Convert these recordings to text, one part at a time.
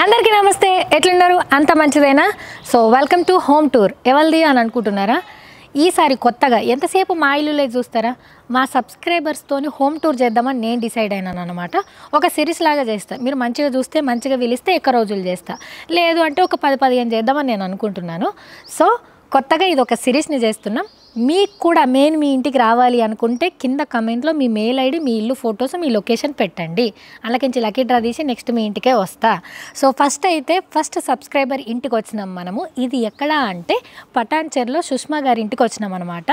అందరికీ నమస్తే, ఎట్లున్నారు? అంత మంచిదేనా? So welcome to home tour. ఎవరిది అని అనుకుంటున్నారా? ఈసారి కొత్తగా ఎంతసేపు మా ఇల్లులే చూస్తారా? మా సబ్స్క్రైబర్స్తోని హోమ్ టూర్ చేద్దామని నేను డిసైడ్ అయినాను అనమాట. ఒక సిరీస్ లాగా చేస్తా. మీరు మంచిగా చూస్తే, మంచిగా పిలిస్తే ఎక్కువ రోజులు చేస్తా. లేదు అంటే ఒక 10-15 చేద్దామని నేను అనుకుంటున్నాను. సో కొత్తగా ఇది ఒక సిరీస్ని చేస్తున్నాం. మీకు కూడా నేను మీ ఇంటికి రావాలి అనుకుంటే కింద కమెంట్లో మీ మెయిల్ ఐడి, మీ ఇల్లు ఫొటోస్, మీ లొకేషన్ పెట్టండి. అలాగే లక్కీ డ్రా తీసి నెక్స్ట్ మీ ఇంటికే వస్తా. సో ఫస్ట్ సబ్స్క్రైబర్ ఇంటికి వచ్చినాం మనము. ఇది ఎక్కడ అంటే పటాన్చెరులో సుష్మా గారి ఇంటికి వచ్చినాం అనమాట.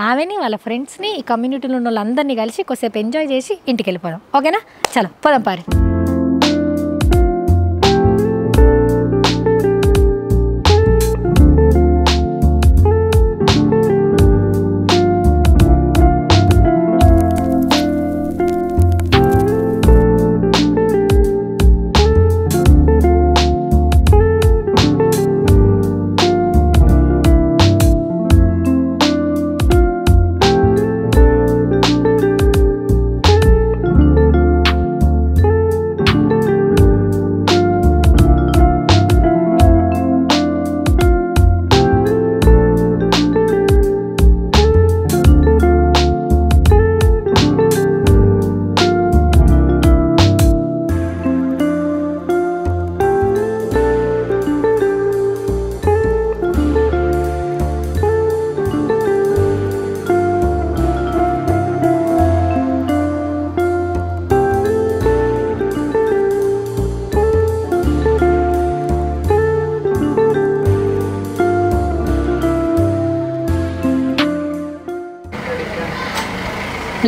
ఆమెని, వాళ్ళ ఫ్రెండ్స్ని, ఈ కమ్యూనిటీలో ఉన్న వాళ్ళందరినీ కలిసి కొద్దిసేపు ఎంజాయ్ చేసి ఇంటికి వెళ్ళిపోదాం. ఓకేనా? చలో పోదాం పారి.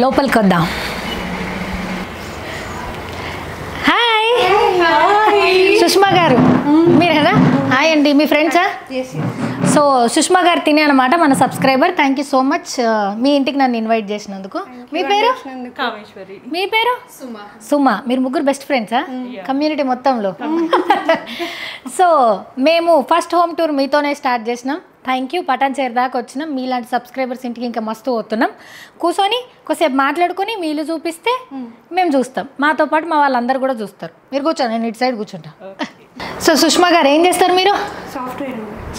లోపలికి వద్దాం. హాయ్ సుష్మా గారు, మీరేనా? హాయ్ అండి, మీ ఫ్రెండ్సా? సో సుష్మా గారు తినే అనమాట, మన subscriber. Thank you so much మీ ఇంటికి నన్ను ఇన్వైట్ చేసినందుకు. మీ పేరు? కామేశ్వరి. మీ పేరు? సుమా. మీరు ముగ్గురు బెస్ట్ ఫ్రెండ్సా కమ్యూనిటీ మొత్తంలో? సో మేము ఫస్ట్ హోమ్ టూర్ మీతోనే స్టార్ట్ చేసినాం. Thank you. పటాన్చెరు దాకా వచ్చినాం. మీలాంటి సబ్స్క్రైబర్స్ ఇంటికి ఇంకా మస్తు పోతున్నాం. కూర్చొని కొద్దిసేపు మాట్లాడుకొని మీ ఇల్లు చూపిస్తే మేము చూస్తాం. మాతో పాటు మా వాళ్ళందరూ కూడా చూస్తారు. మీరు కూర్చోండి, నేను ఇటు సైడ్ కూర్చుంటా. సో సుష్మా గారు, ఏం చేస్తారు మీరు?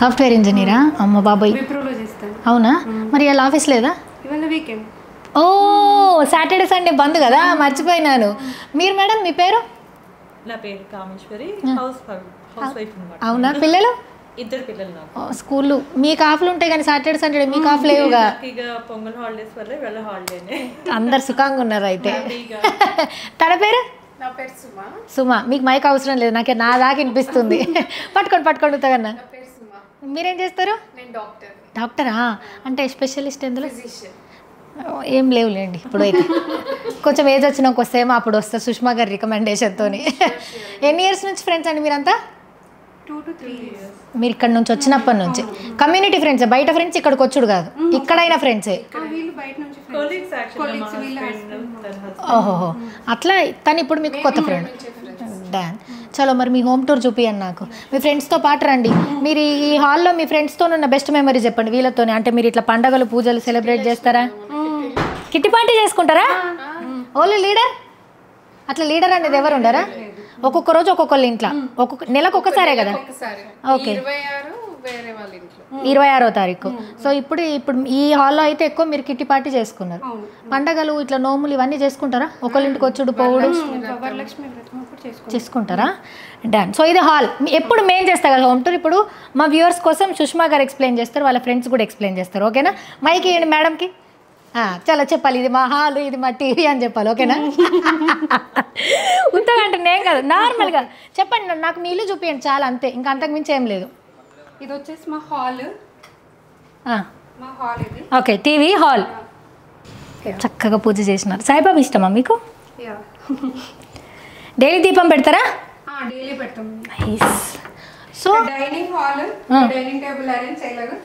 సాఫ్ట్వేర్ ఇంజనీరా? అమ్మ బాబాయ్, అవునా? మరి ఇలా ఆఫీస్ లేదా? ఓ, సాటర్డే సండే బంద్ కదా, మర్చిపోయినాను. మీరు మేడం, మీ పేరు? నా పేరు కామేశ్వరి. House wife. అవునా? పిల్లలు? ఇద్దరు పిల్లలు నాకు. స్కూల్ మీకు ఆఫ్లు ఉంటాయి కానీ సాటర్డే సండే మీకు ఆఫ్ లేవుగా? ఇక పొంగల్ హాలిడేస్ వల్ల వెళ్ళ హాలిడేనే. అందరు సుఖంగా ఉన్నారు అయితే. తన పేరు? నా పేరు సుమా. సుమా. మీకు మైక్ అవసరం లేదు, నాకే నా దాకా వినిపిస్తుంది. పట్టుకోండి తగన్నా. మీరేం చేస్తారు? నేను డాక్టర్. డాక్టరా? అంటే స్పెషలిస్ట్ ఎందులో? ఏం లేవులేండి ఇప్పుడు అయితే. కొంచెం ఏజ్ వచ్చినాక వస్తేమో అప్పుడు వస్తా సుష్మా గారి రికమెండేషన్తో. ఎన్ని ఇయర్స్ నుంచి ఫ్రెండ్స్ అండి మీరంతా? 2 to 3 years. మీరు ఇక్కడ నుంచి వచ్చినప్పటి నుంచి కమ్యూనిటీ ఫ్రెండ్సే? బయట ఫ్రెండ్స్ ఇక్కడికి వచ్చుడు కాదు, ఇక్కడైనా ఫ్రెండ్సే? వీళ్ళు బయట నుంచి ఓహోహో, అట్లా. తను ఇప్పుడు మీకు కొత్త ఫ్రెండ్. డాన్. చలో మరి మీ హోమ్ టూర్ చూపియండి నాకు. మీ ఫ్రెండ్స్తో పాటు రండి. మీరు ఈ హాల్లో మీ ఫ్రెండ్స్తో ఉన్న బెస్ట్ మెమరీ చెప్పండి వీళ్ళతోనే. అంటే మీరు ఇట్లా పండగలు, పూజలు సెలబ్రేట్ చేస్తారా? కిట్టి పార్టీ చేసుకుంటారా? Only leader? అట్లా లీడర్ అనేది ఎవరు ఉండరా? ఒక్కొక్క రోజు ఒక్కొక్కళ్ళు ఇంట్లో, నెలకు ఒక్కసారే కదా? ఓకే, 26వ తారీఖు. సో ఇప్పుడు ఈ హాల్లో అయితే ఎక్కువ మీరు కిట్టి పార్టీ చేసుకున్నారు. పండగలు ఇట్లా నోములు ఇవన్నీ చేసుకుంటారా? ఒకళ్ళ ఇంటికి వచ్చుడు పోవుడు చేసుకుంటారా? డన్. సో ఇది హాల్. ఎప్పుడు మేము చేస్తాం కదా హోమ్ టూర్. ఇప్పుడు మా వ్యూవర్స్ కోసం సుష్మా గారు ఎక్స్ప్లెయిన్ చేస్తారు, వాళ్ళ ఫ్రెండ్స్ కూడా ఎక్స్ప్లెయిన్ చేస్తారు. ఓకేనా? మైక్ ఇవ్వండి మేడంకి. చాలా చెప్పాలి, ఇది మా హాల్, ఇది మా టీవీ అని చెప్పాలి. ఓకేనా? ఉత్తగా అంటే నేను కాదు, నార్మల్గా చెప్పండి. నాకు మీ ఇల్లు చూపించండి చాలా, అంతే. ఇంకా అంతకు మించి ఏం లేదు. ఇది వచ్చేసి మా హాల్. ఇది ఓకే, టీవీ హాల్. చక్కగా పూజ చేసినారు. సాయిబాబా ఇష్టమా మీకు? డైలీ దీపం పెడతారా? డైలీ పెడతాం. So dining hall, dining table arrange చేయలేదు.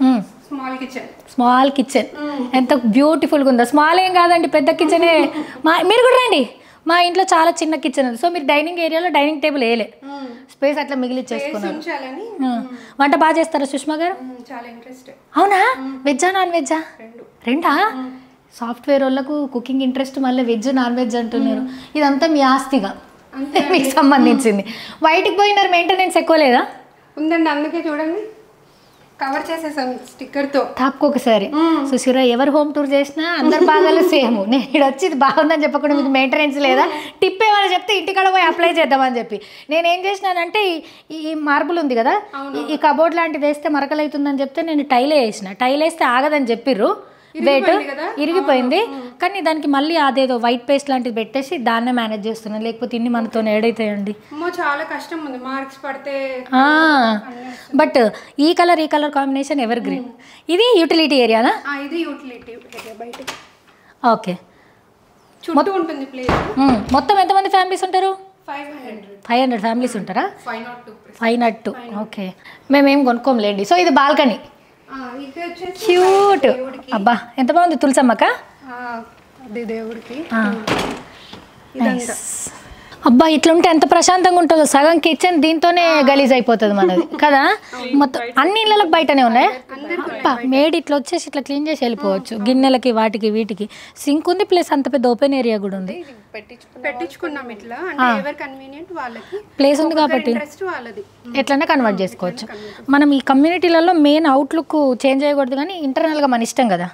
స్మాల్ కిచెన్ ఎంత బ్యూటిఫుల్గా ఉందో. స్మాల్ ఏం కాదండి, పెద్ద కిచెనే. మీరు కూడా రండి, మా ఇంట్లో చాలా చిన్న కిచెన్ ఉంది. సో మీరు డైనింగ్ ఏరియాలో డైనింగ్ టేబుల్ వేయలే, స్పేస్ అట్లా మిగిలిచ్చేసుకున్నారు. వంట బాగా చేస్తారా సుష్మా గారు? అవునా? వెజ్జా నాన్ వెజ్జా? రెండా? సాఫ్ట్వేర్ వాళ్ళకు కుకింగ్ ఇంట్రెస్ట్, మళ్ళీ వెజ్ నాన్ వెజ్ అంటున్నారు. ఇదంతా మీ ఆస్తిగా మీకు సంబంధించింది. వైట్కి పోయినారు, మెయింటెనెన్స్ ఎక్కువ లేదా? ఉందండి, అందుకే చూడండి కవర్ చేసేసాం స్టిక్కర్తో. తాపుకొకసారి సుశీరా ఎవరు హోమ్ టూర్ చేసినా అందరు బాగాలు సేమ్. నేను ఇక్కడ వచ్చి ఇది బాగుందని చెప్పకుండా మీకు మెయింటెనెన్స్ లేదా, టిప్ ఏమైనా చెప్తే ఇంటికాడ పోయి అప్లై చేద్దామని చెప్పి నేను ఏం చేసినానంటే ఈ మార్బుల్ ఉంది కదా, ఈ కబోర్డ్ లాంటిది వేస్తే మరకలు అవుతుందని చెప్తే నేను టైలే వేసిన. టైల్ వేస్తే ఆగదని చెప్పిర్రు, వెయిట్ ఇరిగిపోయింది. కానీ దానికి మళ్ళీ అదేదో వైట్ పేస్ట్ లాంటిది పెట్టేసి దాన్నే మేనేజ్ చేస్తున్నాను, లేకపోతే ఇన్ని మనతో ఏడైతాయండి. చాలా కష్టం ఉంది, మార్క్స్ పడితే. బట్ ఈ కలర్ కాంబినేషన్ ఎవర్ గ్రీన్. ఇది యూటిలిటీ ఏరియానా? ఇది యూటిలిటీ ఏరియా, బయట ఓకే చుట్టూ ఉంటుంది ప్లేస్. మొత్తం ఎంతమంది ఫ్యామిలీస్ ఉంటారు? 500 ఫ్యామిలీస్ ఉంటారా? 502. ఓకే, మేమేం కొనుక్కోంలేండి. సో ఇది బాల్కనీ, క్యూట్. అబ్బా ఎంత బాగుంది. తులసమ్మక దేవుడికి. అబ్బా ఇట్లుంటే ఎంత ప్రశాంతంగా ఉంటుందో. సగం కిచెన్ దీంతోనే గలీజ్ అయిపోతుంది మనది కదా. మొత్తం అన్ని ఇళ్ళకి బయటనే ఉన్నాయి. అబ్బా మేడ్ ఇట్లా వచ్చేసి ఇట్లా క్లీన్ చేసి వెళ్ళిపోవచ్చు. గిన్నెలకి వాటికి వీటికి సింక్ ఉంది, ప్లస్ అంత పెద్ద ఓపెన్ ఏరియా కూడా ఉంది. పెట్టించుకున్నాం ఇట్లా, అంటే ఎవర్ కన్వీనియంట్ వాళ్ళకి ప్లేస్ ఉంది కాబట్టి ఎట్లన్నా కన్వర్ట్ చేసుకోవచ్చు. మనం ఈ కమ్యూనిటీలలో మెయిన్ అవుట్లుక్ చేంజ్ చేయకూడదు, కానీ ఇంటర్నల్గా మన ఇష్టం కదా.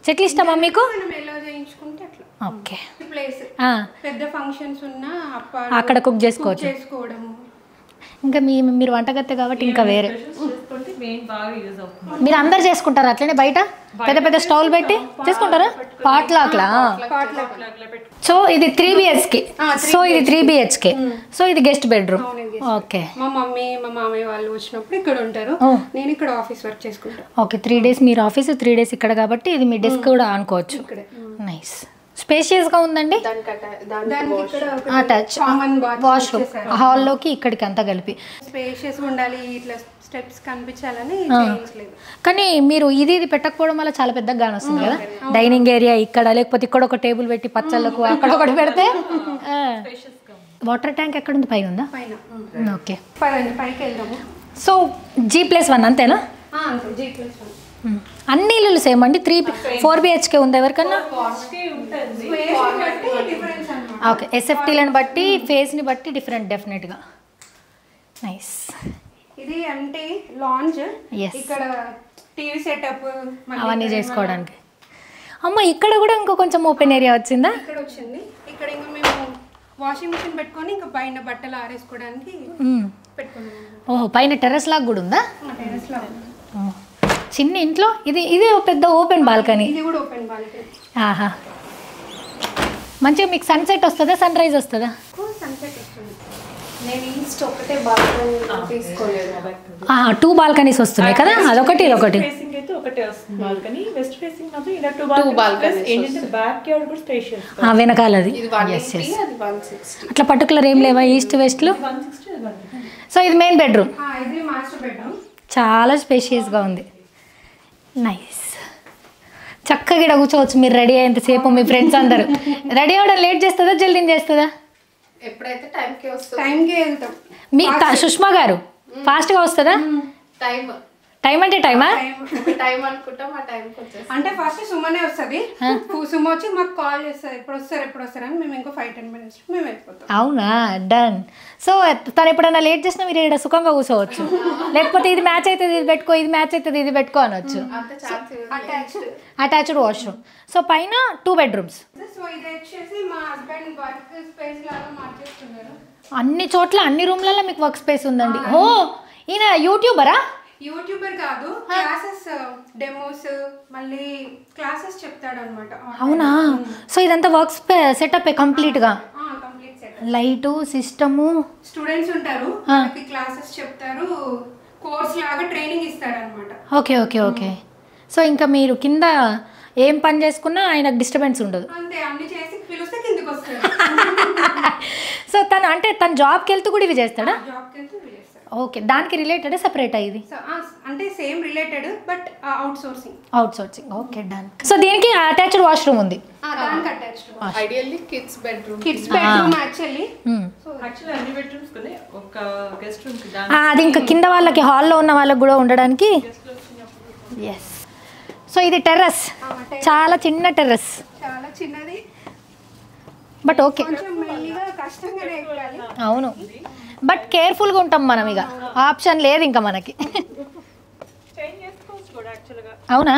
చెట్లు ఇష్టమా మీకు? ఓకే, పెద్ద ఫంక్షన్స్ ఉన్నా అక్కడ కుక్ చేసుకోవచ్చు. ఇంకా మీరు వంటగత్తే కాబట్టి ఇంకా వేరే మీరు అందరు చేసుకుంటారు అట్లనే బయట పెద్ద పెద్ద స్టవ్ పెట్టి చేసుకుంటారా? పాట్లాక్లా. సో ఇది 3 BHK. సో ఇది 3 BHK. సో ఇది గెస్ట్ బెడ్రూమ్. ఓకే, మా మమ్మీ మా మామయ్య వాళ్ళు వచ్చినప్పుడు ఇక్కడ ఉంటారు, నేను ఇక్కడ ఆఫీస్ వర్క్ చేసుకుంటాను. ఓకే, 3 days మీరు ఆఫీస్, 3 days ఇక్కడ కాబట్టి ఇది మీ డెస్క్ కూడా అనుకోవచ్చు. నైస్, స్పేషియస్గా ఉందండి. అటాచ్ వాష్రూమ్, హాల్లోకి ఇక్కడికి అంతా కలిపి స్పేషియస్ ఉండాలి, ఇట్లా స్టెప్స్ కనిపించాలని. కానీ మీరు ఇది పెట్టకపోవడం వల్ల చాలా పెద్దగా వస్తుంది కదా. డైనింగ్ ఏరియా ఇక్కడ, లేకపోతే ఇక్కడ ఒక టేబుల్ పెట్టి పచ్చళ్ళకు అక్కడ ఒకటి పెడితే. వాటర్ ట్యాంక్ ఎక్కడ ఉంది? పైన ఉందా? ఓకే, పైకి వెళ్దాము. సో G+1 అంతేనా? అన్ని ఇల్లు సేమ్ అండి. 4 BHK ఉంది ఎవరికన్నా? ఓకే, SFTలను బట్టి ఫేస్ని బట్టి డిఫరెంట్ డెఫినెట్గా. నైస్. ఇది అంటే లాంజ్, ఇక్కడ టీవీ సెటప్ అవన్నీ చేసుకోవడానికి. అమ్మ ఇక్కడ కూడా ఇంకో కొంచెం ఓపెన్ ఏరియా వచ్చిందా? ఇక్కడ వచ్చింది. ఇక్కడ ఇంకా మేము వాషింగ్ మిషన్ పెట్టుకొని ఇంకా పైన బట్టలు ఆరేసుకోవడానికి పెట్టుకున్నాం. ఓహో, పైన టెర్రస్ లాగా కూడా ఉందా? టెర్రస్ లాగా చిన్న ఇంట్లో. ఇది పెద్ద ఓపెన్ బాల్కనీ. ఇది కూడా ఓపెన్ బాల్కనీ. ఆహా, మంచిగా మీకు సన్సెట్ వస్తుందా, సన్ రైజ్ వస్తుందా? సన్సెట్ వస్తుంది. నేను ఈస్ట్ ఒకటే బాల్కనీ తీసుకోలేదు. 2 బాల్కనీస్ వస్తున్నాయి కదా, అదొకటి ఇదొకటి. ఫేసింగ్ అయితే ఒకటే వస్తుంది బాల్కనీ. వెస్ట్ ఫేసింగ్ మాత్రం ఇలా 2 బాల్కనీస్. ఏంటంటే బ్యాక్ యార్డ్ కూడా స్పేషియస్. వెనకాలది అట్లా పర్టికులర్ ఏం లేవా ఈస్ట్ వెస్ట్లో? సో ఇది మెయిన్ బెడ్రూమ్. ఇది మాస్టర్ బెడ్రూమ్. చాలా స్పేషియస్గా ఉంది. నైస్. చక్కగా ఇక్కడ కూర్చోవచ్చు మీరు రెడీ అయ్యేంతసేపు. మీ ఫ్రెండ్స్ అందరూ రెడీ అవ్వడం లేట్ చేస్తుందా, జల్దీ చేస్తుందా? ఎప్పుడైతే టైంకి వెళ్తాం. మీ సుష్మా గారు ఫాస్ట్గా వస్తుందా? టైం అంటే టైమా? అంటే ఫస్ట్ సుమనే వస్తుంది. సుమ వచ్చి మాకు కాల్ చేస్తుంది, ఎప్పుడు వస్తారు అని. మేము ఇంకో 5-10 minutes మేము వెళ్ళిపోతాం. అవునా, డన్. సో తను ఎప్పుడైనా లేట్ చేసినా మీరు ఇక్కడ సుఖంగా కూర్చోవచ్చు. లేకపోతే ఇది మ్యాచ్ అవుతుంది ఇది పెట్టుకో, ఇది మ్యాచ్ అవుతుంది ఇది పెట్టుకో అనొచ్చు. Attached washroom. సో పైన 2 bedrooms. సో ఇది వచ్చేసి మా హస్బెండ్ వర్క్ స్పేస్ లాగా మార్చేస్తున్నారు. అన్ని చోట్ల అన్ని రూమ్లలో మీకు వర్క్ స్పేస్ ఉందండి. ఓ, ఈయన యూట్యూబరా? యూట్యూబర్ కాదు, క్లాసెస్ డెమోస్ మళ్ళీ క్లాసెస్ చెప్తాడు అనమాట. అవునా? సో ఇదంతా వర్క్ సెటప్ కంప్లీట్గా, complete setup, light, system. Students ఉంటారు, క్లాసెస్ చెప్తారు, కోర్స్ లాగా ట్రైనింగ్ ఇస్తాడు అనమాట. Okay okay okay. సో ఇంకా మీరు కింద ఏం పని చేసుకున్నా ఆయనకు డిస్టర్బెన్స్ ఉండదు. అంతే, అన్ని చేసి పిలిస్తే కిందకి వస్తాడు. సో తను జాబ్కి వెళ్తూ కూడా ఇవి చేస్తాడా? జాబ్కి వెళ్తూ ఓకే, దానికి రిలేటెడ్ సెపరేట్ ఇది? అంటే same related but out sourcing. Okay, done. So దీనికి అటాచ్డ్ వాష్రూమ్ ఉంది. దానికి attached ideally kids bedroom actually. అన్ని బెడ్రూమ్స్ కొని ఒక గెస్ట్ రూమ్ కి అది ఇంకా కింద వాళ్ళకి హాల్లో ఉన్న వాళ్ళకి కూడా ఉండడానికి. ఎస్. సో ఇది టెర్రస్, చాలా చిన్న టెర్రస్, చాలా చిన్నది బట్ ఓకే. కొంచెం మెల్లిగా కష్టంగానే ఎక్కాలి. అవును, బట్ కేర్ఫుల్గా ఉంటాం మనం, ఇక ఆప్షన్ లేదు ఇంకా మనకి. అవునా?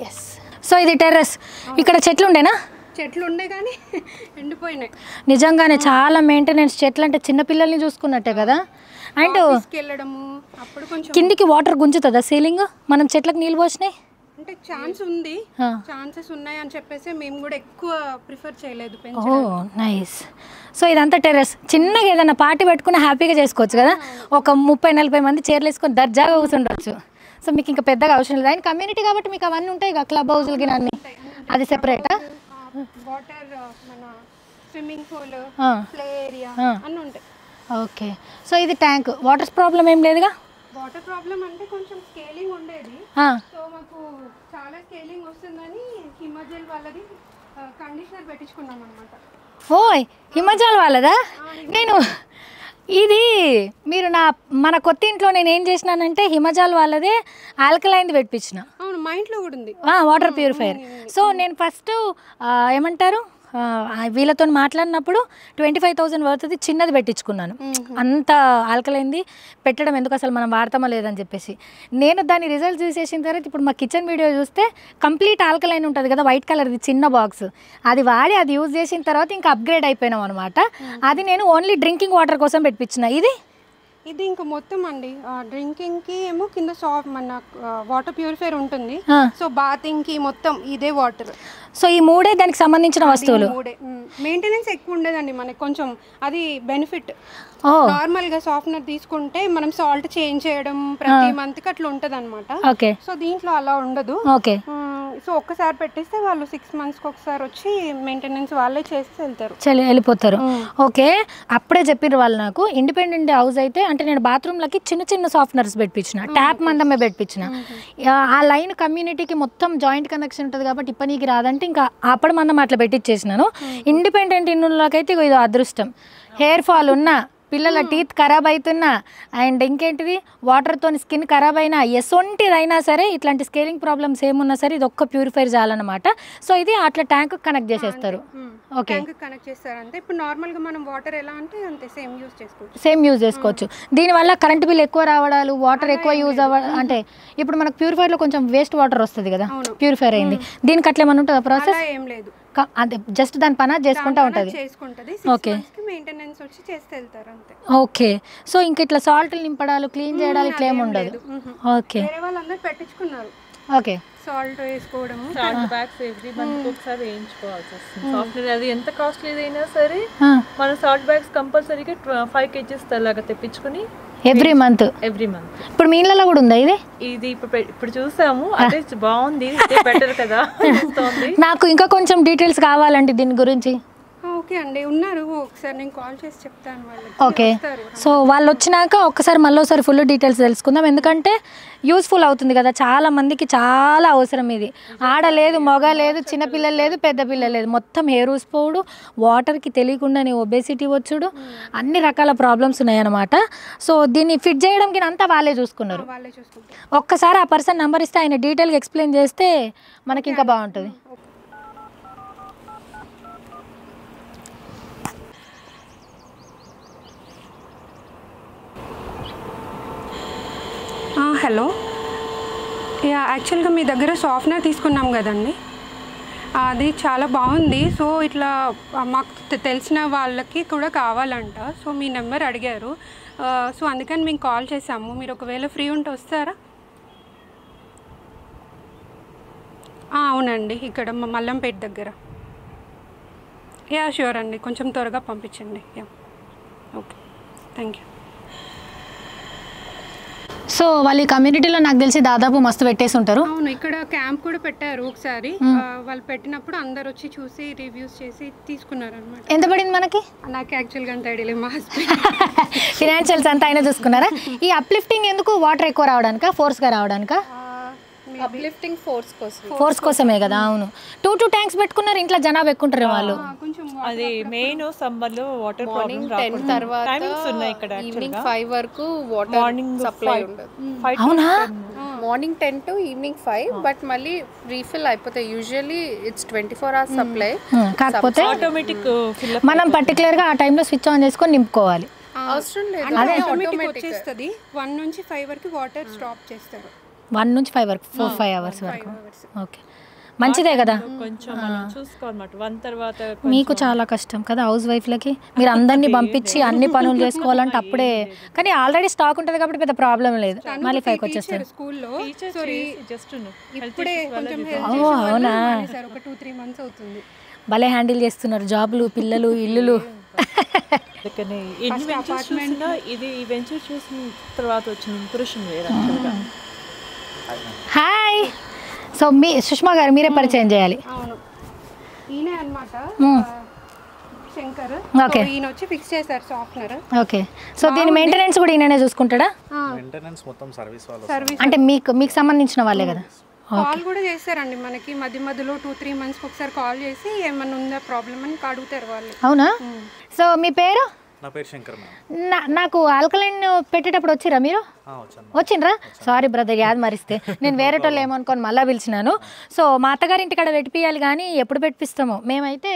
ఎస్. సో ఇది టెర్రస్, ఇక్కడ చెట్లు ఉండేనా? చెట్లు ఉండే కానీ ఎండిపోయినాయి. నిజంగానే చాలా మెయింటెనెన్స్. చెట్లు అంటే చిన్నపిల్లల్ని చూసుకున్నట్టే కదా. అండ్ వెళ్ళడము అప్పుడు కొంచెం కిందికి వాటర్ గుంజుతుందా సీలింగ్? మనం చెట్లకు నీళ్ళు పోసినాయి అంటే ఛాన్సెస్ ఉన్నాయి అని చెప్పేసి మేము కూడా ఎక్కువ ప్రిఫర్ చేయలేదు. ఓ నైస్. సో ఇదంతా టెర్రస్. చిన్నగా ఏదైనా పార్టీ పెట్టుకుని హ్యాపీగా చేసుకోవచ్చు కదా. ఒక 30-40 మంది చైర్లు వేసుకొని దర్జాగా కూర్చుండొచ్చు. సో మీకు ఇంకా పెద్దగా అవసరం లేదు. ఆయన కమ్యూనిటీ కాబట్టి మీకు అవన్నీ ఉంటాయి కదా, క్లబ్ హౌస్లకి అన్నీ. అది సెపరేటా? వాటర్, మన స్విమ్మింగ్ పూల్, ప్లే ఏరియా అన్నీ ఉంటాయి. ఓకే. సో ఇది ట్యాంక్. వాటర్ ప్రాబ్లం ఏం లేదుగా? వాటర్ ప్రాబ్లం అంటే కొంచెం స్కేలింగ్ ఉండేది. సో మాకు చాలా స్కేలింగ్ వస్తుందని హిమాచల్ వాళ్ళది కండిషనర్ పెట్టించుకున్నాం అనమాట. ఓయ్ హిమాచల్ వాళ్ళదా? నేను ఇది మీరు మన కొత్త ఇంట్లో నేను ఏం చేసినానంటే హిమాచల్ వాళ్ళదే ఆల్కలైన్ది పెట్టించిన. అవును, మా ఇంట్లో కూడా ఉంది వాటర్ ప్యూరిఫైయర్. సో నేను ఫస్ట్ ఏమంటారు వీళ్ళతో మాట్లాడినప్పుడు 25,000 వర్త్ది చిన్నది పెట్టించుకున్నాను. అంత ఆల్కలైంది పెట్టడం ఎందుకు, అసలు మనం వాడతామో లేదని చెప్పేసి. నేను దాని రిజల్ట్ చూసేసిన తర్వాత ఇప్పుడు మా కిచెన్ వీడియో చూస్తే కంప్లీట్ ఆల్కలైన్ ఉంటుంది కదా, వైట్ కలర్ది చిన్న బాక్స్, అది వాడి అది యూజ్ చేసిన తర్వాత ఇంకా అప్గ్రేడ్ అయిపోయినాం అనమాట. అది నేను ఓన్లీ డ్రింకింగ్ వాటర్ కోసం పెట్టించిన. ఇది ఇంకా మొత్తం అండి డ్రింకింగ్ కి ఏమో కింద మన వాటర్ ప్యూరిఫైయర్ ఉంటుంది. సో బాతింగ్ కి మొత్తం ఇదే వాటర్. సో ఈ మూడే దానికి సంబంధించిన వస్తువులు. మెయింటెనెన్స్ ఎక్కువ ఉండదండి మనకి, కొంచెం అది బెనిఫిట్. నార్మల్ గా సాఫ్ట్నర్ తీసుకుంటే మనం సాల్ట్ చేంజ్ చేయడం ప్రతి మంత్ కి అట్లా ఉంటది అనమాట. ఓకే. సో దీంట్లో అలా ఉండదు. ఓకే. సో ఒక్కసారి పెట్టేస్తే వాళ్ళు 6 months కి ఒకసారి వచ్చి మెయింటెనెన్స్ వాళ్ళే చేసి వెళ్తారు, వెళ్ళిపోతారు. ఓకే. అప్పుడే చెప్పిర్రు వాళ్ళు నాకు. ఇండిపెండెంట్ హౌస్ అయితే అంటే నేను బాత్రూమ్లకి చిన్న చిన్న సాఫ్ట్నర్స్ పెట్టించిన, ట్యాప్ మందమే పెట్టించిన. ఆ లైన్ కమ్యూనిటీకి మొత్తం జాయింట్ కనెక్షన్ ఉంటుంది కాబట్టి ఇప్పనీకి రాదంటే ఇంకా అప్పుడు మందం అట్లా పెట్టించేసినాను. ఇండిపెండెంట్ ఇన్నులకైతే ఇది అదృష్టం. హెయిర్ ఫాల్ ఉన్నా, పిల్లల టీత్ ఖరాబ్ అవుతున్నా, అండ్ ఇంకేంటిది వాటర్తో స్కిన్ ఖరాబ్ అయినా, ఎసొంటిదైనా సరే, ఇట్లాంటి స్కేలింగ్ ప్రాబ్లమ్స్ ఏమున్నా సరే ఇది ఒక్క ప్యూరిఫైర్ చాలన్నమాట. సో ఇది అట్లా ట్యాంక్ కనెక్ట్ చేసేస్తారు. ఓకే, కనెక్ట్ చేస్తారు అంతే. ఇప్పుడు నార్మల్గా మనం వాటర్ ఎలా అంటే అంతే సేమ్ యూజ్ చేసుకోవచ్చు. దీనివల్ల కరెంట్ బిల్ ఎక్కువ రావడాలు, వాటర్ ఎక్కువ యూజ్ అవ్వడం, అంటే ఇప్పుడు మనకు ప్యూరిఫైర్లో కొంచెం వేస్ట్ వాటర్ వస్తుంది కదా, ప్యూరిఫైర్ అయింది. దీనికి అట్లా ఏమన్నా ఉంటుందా ప్రాసెస్? ఏం లేదు, అదే జస్ట్ దాని పని చేసుకుంటా ఉంటుంది. ఓకే. మెయింటెనెన్స్ వచ్చి చేస్తే వెళ్తారు అంతే. ఓకే. సో ఇంక ఇట్లా సాల్ట్ నింపడాలు, క్లీన్ చేయడాలు ఇట్లా ఏమి ఉండదు. ఓకే. వేరే వాళ్ళందరూ పెట్టించుకున్నారు. ఓకే. సాల్ట్ వేసుకోవడము, సాల్ట్ బ్యాగ్స్ ఎవ్రీ మంత్ ఒకసారి వేయించుకోవాల్సి వస్తుంది. సాఫ్ట్వేర్ అది ఎంత కాస్ట్లీ అయినా సరే మనం సాల్ట్ బ్యాగ్స్ కంపల్సరీగా 5 kgs లాగా తెప్పించుకుని ఎవ్రీ మంత్. ఇప్పుడు మీ ఇళ్ళలో కూడా ఉందా ఇది? ఇది ఇప్పుడు చూసాము, అదే బాగుంది, బెటర్ కదా. నాకు ఇంకా కొంచెం డీటెయిల్స్ కావాలండి దీని గురించి. ఓకే అండి, ఉన్నారు, ఒకసారి నేను కాల్ చేసి చెప్తాను వాళ్ళకి. ఓకే. సో వాళ్ళు వచ్చినాక ఒక్కసారి మళ్ళీసారి ఫుల్ డీటెయిల్స్ తెలుసుకుందాం, ఎందుకంటే యూస్ఫుల్ అవుతుంది కదా చాలా మందికి, చాలా అవసరం ఇది. ఆడ లేదు, మగ లేదు, చిన్నపిల్లలు లేదు, పెద్ద పిల్లలు లేదు, మొత్తం హెయిర్ ఊసిపోవుడు, వాటర్కి తెలియకుండానే ఒబేసిటీ వచ్చుడు, అన్ని రకాల ప్రాబ్లమ్స్ ఉన్నాయన్నమాట. సో దీన్ని ఫిట్ చేయడానికి అంతా వాళ్ళే చూసుకున్నారు. ఒక్కసారి ఆ పర్సన్ నెంబర్ ఇస్తే ఆయన డీటెయిల్గా ఎక్స్ప్లెయిన్ చేస్తే మనకి ఇంకా బాగుంటుంది. హలో, యాక్చువల్గా మీ దగ్గర సాఫ్ట్నర్ తీసుకున్నాం కదండి, అది చాలా బాగుంది. సో ఇట్లా మాకు తెలిసిన వాళ్ళకి కూడా కావాలంట. సో మీ నెంబర్ అడిగారు, సో అందుకని మేము కాల్ చేసాము. మీరు ఒకవేళ ఫ్రీ ఉంటే వస్తారా? అవునండి, ఇక్కడ మల్లంపేట దగ్గర. షూర్ అండి, కొంచెం త్వరగా పంపించండి. Okay, thank you. సో వాళ్ళు ఈ కమ్యూనిటీలో నాకు తెలిసి దాదాపు మస్తు పెట్టేసి ఉంటారు. అవును, ఇక్కడ క్యాంప్ కూడా పెట్టారు ఒకసారి. వాళ్ళు పెట్టినప్పుడు అందరు వచ్చి చూసి రివ్యూస్ చేసి తీసుకున్నారు అనమాట. ఎంత పడింది మనకి? నాకు యాక్చువల్గా అంత ఐడియా లేదు, మా హస్బెండ్ ఫినాన్షియల్స్ అంతా అయినా చూసుకున్నారా? ఈ అప్లిఫ్టింగ్ ఎందుకు? వాటర్ ఎక్కువ రావడానికా, ఫోర్స్గా రావడానికా? అప్లిఫ్టింగ్ ఫోర్స్ కోసమే కదా. అవును, 2 ట్యాంక్స్ పెట్టుకున్నారు, ఇంట్లో జనాభా ఎక్కుంటారు వాళ్ళు. అది మెయిన్ సమ్మర్ లో వాటర్ మార్నింగ్ 10 తర్వాత టైమింగ్స్ ఉన్నాయి ఇక్కడ. ఈవినింగ్ 5 వరకు వాటర్ సప్లై ఉండదు. అవునా? మార్నింగ్ 10 to ఈవినింగ్ 5, బట్ మళ్ళీ రీఫిల్ అయిపోతాయి. Usually it's 24 hours supply. కాకపోతే ఆటోమేటిక్ ఫిల్ మనం పర్టికులర్గా ఆ టైంలో స్విచ్ ఆన్ చేసుకొని నింపుకోవాలి. అవసరం లేదు, అంటే ఆటోమేటిక్ వచ్చేస్తుంది. 1 నుంచి 5 వరకు వాటర్ స్టాప్ చేస్తారు. 1 నుంచి 5 వరకు 4-5 hours వరకు. ఓకే, మంచిదే కదా. కొంచెం మనం చూసుకోవాలన్నమాట 1 తర్వాత. మీకు చాలా కష్టం కదా హౌస్ వైఫ్లకి, మీరు అందరినీ పంపించి అన్ని పనులు చేసుకోవాలంటే అప్పుడే. కానీ ఆల్రెడీ స్టాక్ ఉంటుంది కాబట్టి పెద్ద ప్రాబ్లం లేదు. మళ్ళీ 5కి వచ్చేస్తారు. స్కూల్లో జస్ట్ ఇప్పుడే కొంచెం అవునా, సార్ ఒక 2-3 months అవుతుంది. భలే హ్యాండిల్ చేస్తున్నారు జాబ్లు, పిల్లలు, ఇల్లులు. ఎన్ని వెంచర్స్ చూసినా ఇది ఈ వెంచర్ చూసిన తర్వాత వచ్చిన ఇంప్రెషన్ వేరే యాక్చువల్గా. హాయ్. సో మీ సుష్మా గారు మీరే పరిచయం చేయాలి. అవును, ఈయన అన్నమాట శంకర్. Okay. ఈయన వచ్చి ఫిక్స్ చేశారు సాఫ్ట్వేర్. ఓకే, సో దీని మెయింటెనెన్స్ కూడా ఈయననే చూసుకుంటాడా? మెయింటెనెన్స్ మొత్తం సర్వీస్ వాళ్ళు సర్వీస్ అంటే మీకు సంబంధించిన వాళ్ళే కదా. కాల్ కూడా చేస్తారండి మనకి. మధ్యలో 2-3 monthsకి ఒకసారి కాల్ చేసి ఏమన్నా ఉందా ప్రాబ్లం అని అడుగుతారు వాళ్ళు. అవునా? సో మీ పేరు? నా పేరు శంకర్ మేడం. నాకు ఆల్కలైన్ పెట్టేటప్పుడు వచ్చిరా మీరు? వచ్చాను. వచ్చిండ్రా? సారీ బ్రదర్, యాద్ మరిస్తే నేను వేరేటోళ్ళు ఏమనుకొని మళ్ళీ పిలిచినాను. సో మా అత్తగారి ఇంటికాడ పెట్టిపియాలి కానీ ఎప్పుడు పెట్టిస్తామో. మేమైతే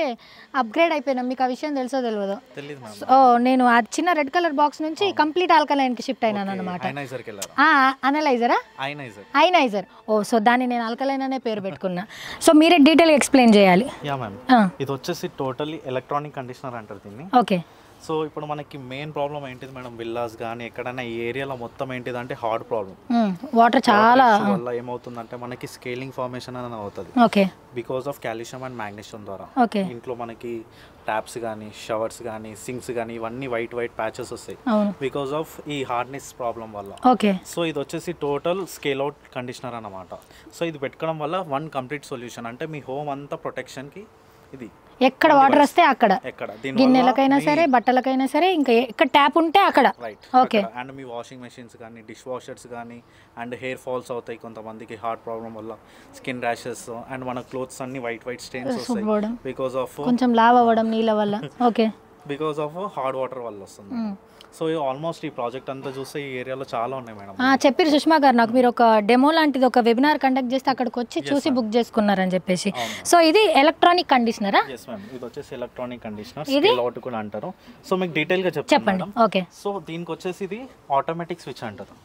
అప్గ్రేడ్ అయిపోయినాం. మీకు ఆ విషయం తెలుసో తెలియదు? తెలియదు మేడం. సో నేను ఆ చిన్న రెడ్ కలర్ బాక్స్ నుంచి కంప్లీట్ ఆల్కలైన్కి షిఫ్ట్ అయినాను అనమాట. ఐనైజర్కి వెళ్ళారు. అనలైజరా? ఐనైజర్. ఓ, సో దాన్ని నేను ఆల్కలైన్ అనే పేరు పెట్టుకున్నా. సో మీరే డీటెయిల్గా ఎక్స్ప్లెయిన్ చేయాలి. యా మ్యామ్, ఇది వచ్చేసి టోటల్లీ ఎలక్ట్రానిక్ కండిషనర్ అంటారు దీన్ని. ఓకే. సో ఇప్పుడు మనకి మెయిన్ ప్రాబ్లం ఏంటిది మేడం, విల్లాస్ కానీ ఎక్కడైనా ఈ ఏరియాలో మొత్తం ఏంటిది అంటే హార్డ్ ప్రాబ్లం. వాటర్ చాలా వల్ల ఏమవుతుందంటే మనకి స్కేలింగ్ ఫార్మేషన్ అని అవుతుంది. Okay. Because of calcium and magnesium ద్వారా. ఓకే. ఇంట్లో మనకి ట్యాప్స్ కానీ షవర్స్ కానీ సింక్స్ కానీ ఇవన్నీ వైట్ ప్యాచెస్ వస్తాయి బికాస్ ఆఫ్ ఈ హార్డ్నెస్ ప్రాబ్లం వల్ల. ఓకే. సో ఇది వచ్చేసి టోటల్ స్కేల్ అవుట్ కండిషనర్ అన్నమాట. సో ఇది పెట్టుకోవడం వల్ల వన్ కంప్లీట్ సొల్యూషన్. అంటే మీ హోమ్ అంతా ప్రొటెక్షన్కి ఇది ఎక్కడ వాటర్ వస్తే అక్కడ, ఎక్కడ గిన్నెలకైనా సరే బట్టలకైనా సరే, ఇంకా ఎక్కడ ట్యాప్ ఉంటే అక్కడ. Right. Okay. And me washing machines కానీ డిష్ వాషర్స్ కానీ అండ్ హెయిర్ ఫాల్స్ అవుతాయి కొంతమందికి హార్ట్ ప్రాబ్లం వల్ల, స్కిన్ ర్యాషెస్ అండ్ మన క్లోత్స్ అన్ని వైట్ స్టెయిన్స్ వస్తాయి బికాస్ ఆఫ్ కొంచెం లావ్ అవ్వడం నీళ్ళ వల్ల. Okay. Because of hard water వల్ల వస్తుంది. సో ఆల్మోస్ట్ ఈ ప్రాజెక్ట్ అంతా చూస్తే ఈ ఏరియాలో చాలా ఉన్నాయి మేడం. చెప్పారు సుష్మా గారు నాకు, మీరు ఒక డెమో లాంటిది ఒక వెబినార్ కండక్ట్ చేస్తే అక్కడికి వచ్చి చూసి బుక్ చేసుకున్నారని చెప్పేసి. సో ఇది ఎలక్ట్రానిక్ కండిషనరా? ఎస్ మ్యామ్, ఇది వచ్చేసి ఎలక్ట్రానిక్ కండిషనర్, స్కేల్ అవుట్ కూడా అంటారు. సో మీకు డీటెయిల్ గా చెప్పండి. ఓకే. సో దీనికి వచ్చేసి ఇది ఆటోమేటిక్ స్విచ్ అంటారు.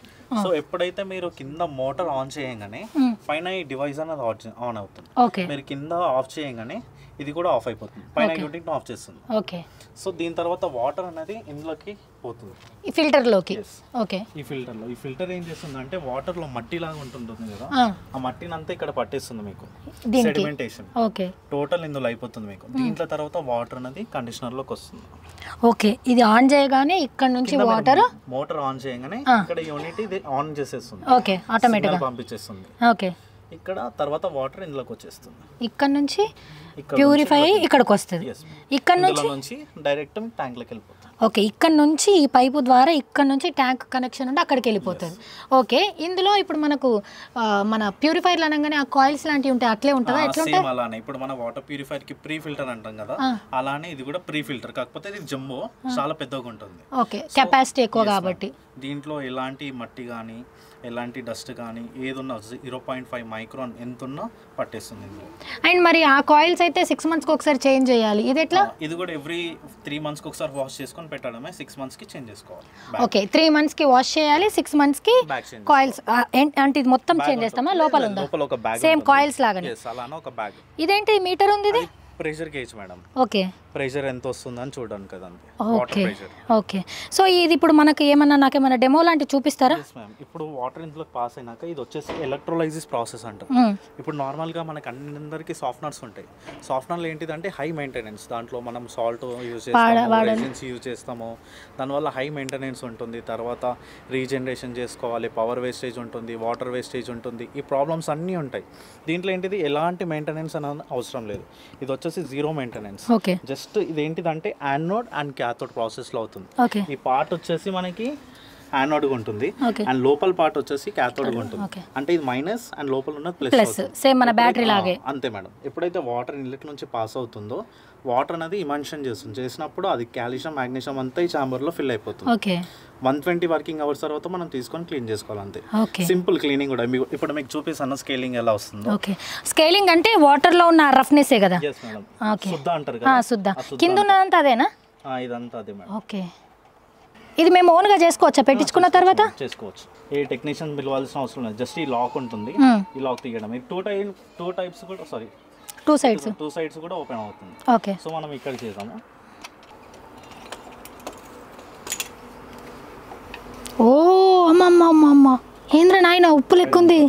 సో ఎప్పుడైతే మీరు కింద మోటార్ ఆన్ చేయగానే పైన ఈ డివైస్ అనేది ఆన్ అవుతుంది. ఓకే. మీరు కింద ఆఫ్ చేయగానే ఇది కూడా ఆఫ్ అయిపోతుంది, పైన యూనిట్ ఆఫ్ చేస్తుంది. ఓకే. సో దీని తర్వాత వాటర్ అనేది ఇందులోకి పోతుంది, ఈ ఫిల్టర్లోకి. ఓకే. ఈ ఫిల్టర్ ఏం చేస్తుంది అంటే వాటర్ లో మట్టి లాగా ఉంటుంది కదా, ఆ మట్టిని అంతా ఇక్కడ పట్టేస్తుంది మీకు, సెడిమెంటేషన్. ఓకే. టోటల్ ఇందులో అయిపోతుంది మీకు. దీంట్లో తర్వాత వాటర్ అనేది కండిషనర్ లోకి వస్తుంది. ఓకే. ఇది ఆన్ చేయగానే ఇక్కడ నుంచి వాటర్, మోటార్ ఆన్ చేయగానే ఇక్కడ యూనిట్ ఇది ఆన్ చేసేస్తుంది. ఓకే. ఆటోమేటిక్ గా పంపించేస్తుంది. ఓకే. ఇక్కడ తర్వాత వాటర్ ఇందులోకి వచ్చేస్తుంది. ఇక్కడ నుంచి ప్యూరిఫై అయ్యి ఇక్కడికి వస్తుంది. ఇక్కడ నుంచి డైరెక్ట్ ట్యాంక్ లోకి వెళ్ళిపోతుంది. ఓకే. ఇక్కడ నుంచి ఈ పైపు ద్వారా ఇక్కడ నుంచి ట్యాంక్ కనెక్షన్ ఉంటే అక్కడికి వెళ్ళిపోతుంది. ఓకే. ఇందులో ఇప్పుడు మనకు మన ప్యూరిఫైర్లు అనగానే ఆ కాయిల్స్ లాంటివి ఉంటాయి, అట్లే ఉంటుందా? ఎట్లా ఉంటాయి? అలానే ఇప్పుడు మన వాటర్ ప్యూరిఫైర్ కి ప్రీ ఫిల్టర్ అంటాం కదా, అలానే ఇది కూడా ప్రీ ఫిల్టర్, కాకపోతే ఇది జంబో చాలా పెద్దగా ఉంటుంది. ఓకే. కెపాసిటీ ఎక్కువ కాబట్టి దీంట్లో ఎలాంటి మట్టి కానీ ఎలాంటి డస్ట్ కానీ ఏదున్నా 0.5 మైక్రాన్ ఎంత ఉన్నా పట్టేస్తుంది. అండ్ మరి ఆ కాయిల్స్ అయితే 6 monthsకి ఒకసారి చేంజ్ చేయాలి, ఇది ఎట్లా? ఇది కూడా ఎవ్రీ 3 monthsకి ఒకసారి వాష్ చేసుకొని పెట్టడమే, 6 monthsకి చేంజ్ చేసుకోవాలి. ఓకే. 3 monthsకి వాష్ చేయాలి, 6 monthsకి కాయిల్స్. అంటే ఇది మొత్తం చేంజ్ చేస్తామా? లోపల ఉందా? లోపల ఒక బ్యాగ్, సేమ్ కాయిల్స్ లాగానే. అలానే ఒక బ్యాగ్. ఇదేంటి మీటర్ ఉంది? ఇది pressure gauge madam. Okay. Pressure ఎంత వస్తుందని చూడడానికి కదా. ఓకే. ఓకే. సో ఇది ఇప్పుడు మనకి ఏమన్నా నాకేమన్నా డెమో లాంటి చూపిస్తారా? ఇప్పుడు వాటర్ ఇందులో పాస్ అయినాక ఇది వచ్చేసి ఎలక్ట్రోలైసిస్ ప్రాసెస్ అంటారు. ఇప్పుడు నార్మల్గా మనకి అందరికీ సాఫ్ట్నర్స్ ఉంటాయి. సాఫ్ట్నర్లు ఏంటిదంటే హై మెయింటెనెన్స్, దాంట్లో మనం సాల్ట్ యూజ్ చేస్తాము, రెసిన్స్ యూజ్ చేస్తాము, దానివల్ల హై మెయింటెనెన్స్ ఉంటుంది. తర్వాత రీజనరేషన్ చేసుకోవాలి, పవర్ వేస్టేజ్ ఉంటుంది, వాటర్ వేస్టేజ్ ఉంటుంది, ఈ ప్రాబ్లమ్స్ అన్నీ ఉంటాయి. దీంట్లో ఏంటిది ఎలాంటి మెయింటెనెన్స్ అనేది అవసరం లేదు. ఇది వచ్చేసి జీరో మెయింటెనెన్స్. ఓకే. జస్ట్ ఇదేంటిదంటే యానోడ్ అండ్ క్యాథోడ్ ప్రాసెస్లో అవుతుంది. ఓకే. ఈ పార్ట్ వచ్చేసి మనకి యానోడ్గా ఉంటుంది అండ్ లోపల పార్ట్ వచ్చేసి క్యాథోడ్గా ఉంటుంది. అంటే ఇది మైనస్ అండ్ లోపల ఉన్నది ప్లస్, సేమ్ మన బ్యాటరీ లాగే. అంతే మేడం. ఎప్పుడైతే వాటర్ ఇన్లెట్ నుంచి పాస్ అవుతుందో వాటర్ అనేది ఇమన్షన్ చేసినప్పుడు అది కాల్షియం మ్యాగ్నీషియం అంతా ఈ ఛాంబర్లో ఫిల్ అయిపోతుంది. ఓకే. 120 వర్కింగ్ అవర్స్ తర్వాత మనం తీసుకొని క్లీన్ చేసుకోవాలి అంతే. ఓకే, సింపుల్ క్లీనింగ్ కూడా. ఇప్పుడు మీకు చూపిస్తాను స్కేలింగ్ ఎలా వస్తుందో. ఓకే, స్కేలింగ్ అంటే వాటర్లో ఉన్న రఫ్నెస్సే కదా. ఎస్ మేడం, ఓకే, శుద్ధ అంటారు కదా. శుద్ధ కింద ఉన్నదంతా అదేనా? ఇదంతా అదే మేడం. ఓకే, ఇది మేము ఓన్గా చేసుకోవచ్చా పెట్టించుకున్న తర్వాత? చేసుకోవచ్చు, ఏ టెక్నీషియన్ పిలవాల్సిన అవసరం లేదు. జస్ట్ ఈ లాక్ ఉంటుంది, ఈ లాక్ తీయడం. టూ టైప్స్ కూడా, సారీ టూ సైడ్స్ కూడా ఓపెన్ అవుతుంది. ఓకే, సో మనం ఇక్కడ చేద్దాము. ఓ అమ్మమ్మ ఏంద్ర నాయన ఉప్పు లెక్కుంది.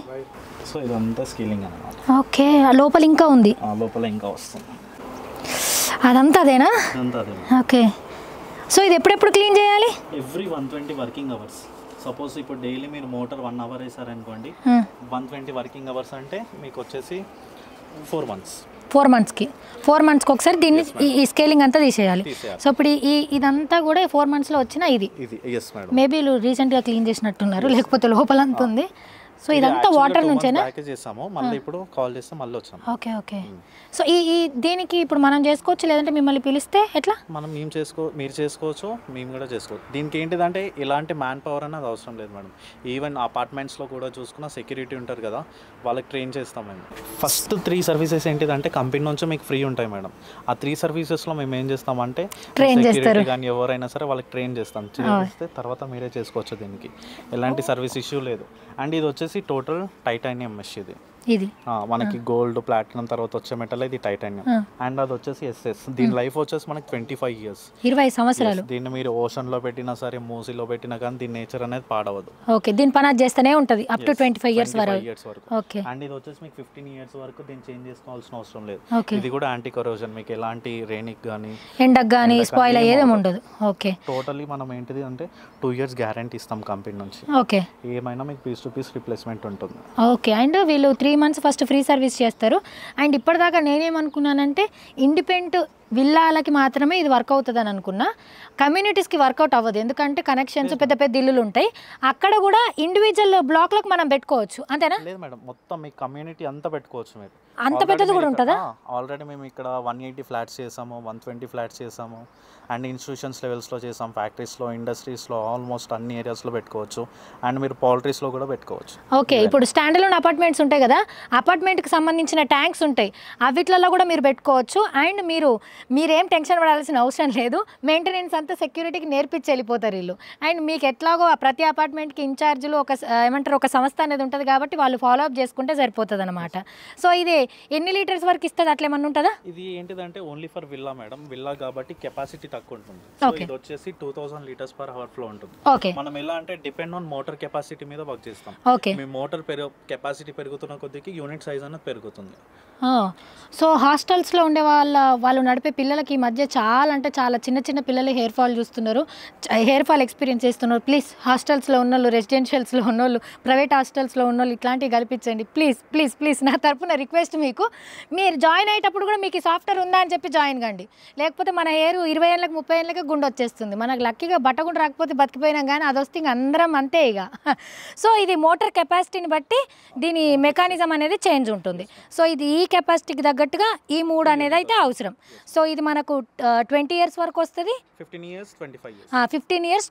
సో ఇదంతా స్కేలింగ్ అన్నమాట. ఓకే, లోపల ఇంకా ఉంది. లోపల ఇంకా వస్తుంది, అదంతా అదేనా? అదంతా అదే. ఓకే, సో ఇది ఎప్పుడెప్పుడు క్లీన్ చేయాలి? Every 120 working hours. సపోజ్ ఇప్పుడు డైలీ మీరు మోటార్ 1 అవర్ వేసారనుకోండి, 120 వర్కింగ్ అవర్స్ అంటే మీకు వచ్చేసి 4 months. 4 monthsకి ఒకసారి దీన్ని ఈ స్కేలింగ్ అంతా తీసేయాలి. సో ఇప్పుడు ఇదంతా కూడా 4 monthsలో వచ్చిన ఇది మేబీ రీసెంట్గా క్లీన్ చేసినట్టున్నారు, లేకపోతే లోపలంతా ఉంది. సో ఇదంతా వాటర్ నుంచేనా? ప్యాకేజ్ చేసాము, మళ్ళీ ఇప్పుడు కాల్ చేస్తే మళ్ళీ వచ్చాము. Okay, okay. సో ఈ దీనికి ఇప్పుడు మనం చేసుకోవచ్చు, లేదంటే మిమ్మల్ని పిలిస్తే ఎట్లా? మీరు చేసుకోవచ్చు, మేము కూడా చేసుకోవచ్చు. దీనికి ఏంటిదంటే ఎలాంటి మ్యాన్ పవర్ అనేది అవసరం లేదు మేడం. ఈవెన్ అపార్ట్మెంట్స్లో కూడా చూసుకున్న సెక్యూరిటీ ఉంటారు కదా, వాళ్ళకి ట్రైన్ చేస్తాం మేము. ఫస్ట్ 3 సర్వీసెస్ ఏంటిదంటే కంపెనీ నుంచి మీకు ఫ్రీ ఉంటాయి మేడం. ఆ 3 సర్వీసెస్లో మేము ఏం చేస్తామంటే సెక్యూరిటీ కానీ ఎవరైనా సరే వాళ్ళకి ట్రైన్ చేస్తాం. చేస్తే తర్వాత మీరే చేసుకోవచ్చు. దీనికి ఎలాంటి సర్వీస్ ఇష్యూ లేదు. అండ్ ఇది వచ్చేసి టోటల్ టైటానియం మెష్. ఇది మనకి గోల్డ్ ప్లాటినం తర్వాత వచ్చే మెటల్ ఇది టైటానియం. అండ్ అది వచ్చేసి ఎస్ఎస్. దీని లైఫ్ వచ్చేసి మనకి 25 years, 20 సంవత్సరాలు. దీన్ని మీరు ఓషన్ లో పెట్టినా సరే, మూసీలో పెట్టినా కానీ దీని నేచర్ అనేది పాడవదు. ఓకే, దీని పని చేస్తూనే ఉంటుంది అప్ టు 25 years వరకు. ఓకే, అండ్ ఇది వచ్చేసి మీకు 15 years వరకు దీన్ని చేంజ్ చేసుకోవాల్సిన అవసరం లేదు. ఇది కూడా యాంటీ కరోజన్, మీకు ఎలాంటి రెయిన్కి కానీ ఎండకు కానీ స్పాయిల్ అయ్యేది ఉండదు. ఓకే, టోటల్లీ మనం ఏంటిది అంటే 2 years గ్యారంటీ ఇస్తాం కంపెనీ నుంచి. ఓకే, ఏమైనా మీకు పీస్ టు పీస్ రిప్లేస్మెంట్ ఉంటుంది. ఓకే, అండ్ వీళ్ళు 3 months ఫస్ట్ ఫ్రీ సర్వీస్ చేస్తారు. అండ్ ఇప్పటిదాకా నేనేమనుకున్నానంటే ఇండిపెండెంట్ విల్లాలకి మాత్రమే ఇది వర్క్ అవుతుంది అని అనుకున్నా. కమ్యూనిటీస్కి వర్కౌట్ అవ్వదు, ఎందుకంటే కనెక్షన్స్ పెద్ద పెద్ద ఇల్లులు ఉంటాయి. అక్కడ కూడా ఇండివిజువల్ బ్లాక్లకు మనం పెట్టుకోవచ్చు, అంతేనా? లేదు మేడం, మొత్తం మీ కమ్యూనిటీ అంతా పెట్టుకోవచ్చు మీరు. అంత పెద్దది కూడా ఉంటుందా? ఆల్రెడీ మేము ఇక్కడ 180 ఫ్లాట్స్ చేసాము, 120 ఫ్లాట్స్ చేసాము. అండ్ ఇన్స్టిట్యూషన్స్ లెవెల్స్లో చేసాం, ఫ్యాక్టరీస్లో, ఇండస్ట్రీస్లో, ఆల్మోస్ట్ అన్ని ఏరియాస్లో పెట్టుకోవచ్చు. అండ్ మీరు పౌల్ట్రీస్లో కూడా పెట్టుకోవచ్చు. ఓకే, ఇప్పుడు స్టాండ్ అలోన్ అపార్ట్మెంట్స్ ఉంటాయి కదా, అపార్ట్మెంట్కి సంబంధించిన ట్యాంక్స్ ఉంటాయి, అవిట్లలో కూడా మీరు పెట్టుకోవచ్చు. అండ్ మీరేం టెన్షన్ పడాల్సిన అవసరం లేదు. మెయింటెనెన్స్ అంతా సెక్యూరిటీకి నేర్పించి వెళ్ళిపోతారు వీళ్ళు. అండ్ మీకు ఎట్లాగో ప్రతి అపార్ట్మెంట్కి ఇన్ఛార్జ్లు ఒక సంస్థ అనేది ఉంటుంది కాబట్టి వాళ్ళు ఫాలో అప్ చేసుకుంటే సరిపోతుంది అనమాట. సో ఇది ఎన్ని లీటర్స్ వరకు ఇస్తుంది, అట్లా ఏమన్నా ఉంటుందా? ఇది ఏంటిదంటే only for villa madam. Villa కాబట్టి కెపాసిటీ తక్కువ ఉంటుంది. ఇది వచ్చేసి 2000 liters per hour ఫ్లో ఉంటుంది. ఓకే, మనం ఎలా అంటే డిపెండ్ ఆన్ మోటార్ కెపాసిటీ మీద వర్క్ చేస్తాం. ఓకే, మీ మోటార్ కెపాసిటీ పెరుగుతున్న కొద్దికి యూనిట్ సైజ్ అనేది పెరుగుతుంది. సో హాస్టల్స్లో ఉండే వాళ్ళు నడిపే పిల్లలకి ఈ మధ్య చాలా చిన్న పిల్లలు హెయిర్ ఫాల్ చూస్తున్నారు, హెయిర్ ఫాల్ ఎక్స్పీరియన్స్ చేస్తున్నారు. ప్లీజ్ హాస్టల్స్లో ఉన్నోళ్ళు, రెసిడెన్షియల్స్లో ఉన్నోళ్ళు, ప్రైవేట్ హాస్టల్స్లో ఉన్నోళ్ళు ఇట్లాంటివి కల్పించండి ప్లీజ్. నా తరపున రిక్వెస్ట్, మీకు మీరు జాయిన్ అయ్యేటప్పుడు కూడా మీకు ఈ సాఫ్ట్వేర్ ఉందా అని చెప్పి జాయిన్ కండి. లేకపోతే మన హెయిర్ 20 ఏళ్ళకి 30 ఏళ్ళకి గుండె వచ్చేస్తుంది. మనకు లక్కీగా బట్టగుండు రాకపోతే బతికిపోయినాం, కానీ అది వస్తే ఇంక అందరం అంతే ఇక. సో ఇది మోటార్ కెపాసిటీని బట్టి దీని మెకానిజం అనేది చేంజ్ ఉంటుంది. సో ఇది ఈ కెపాసిటీకి తగ్గట్టుగా ఈ 3 అనేది అయితే అవసరం. సో ఇది మనకు 20 years వరకు వస్తుంది, 15 years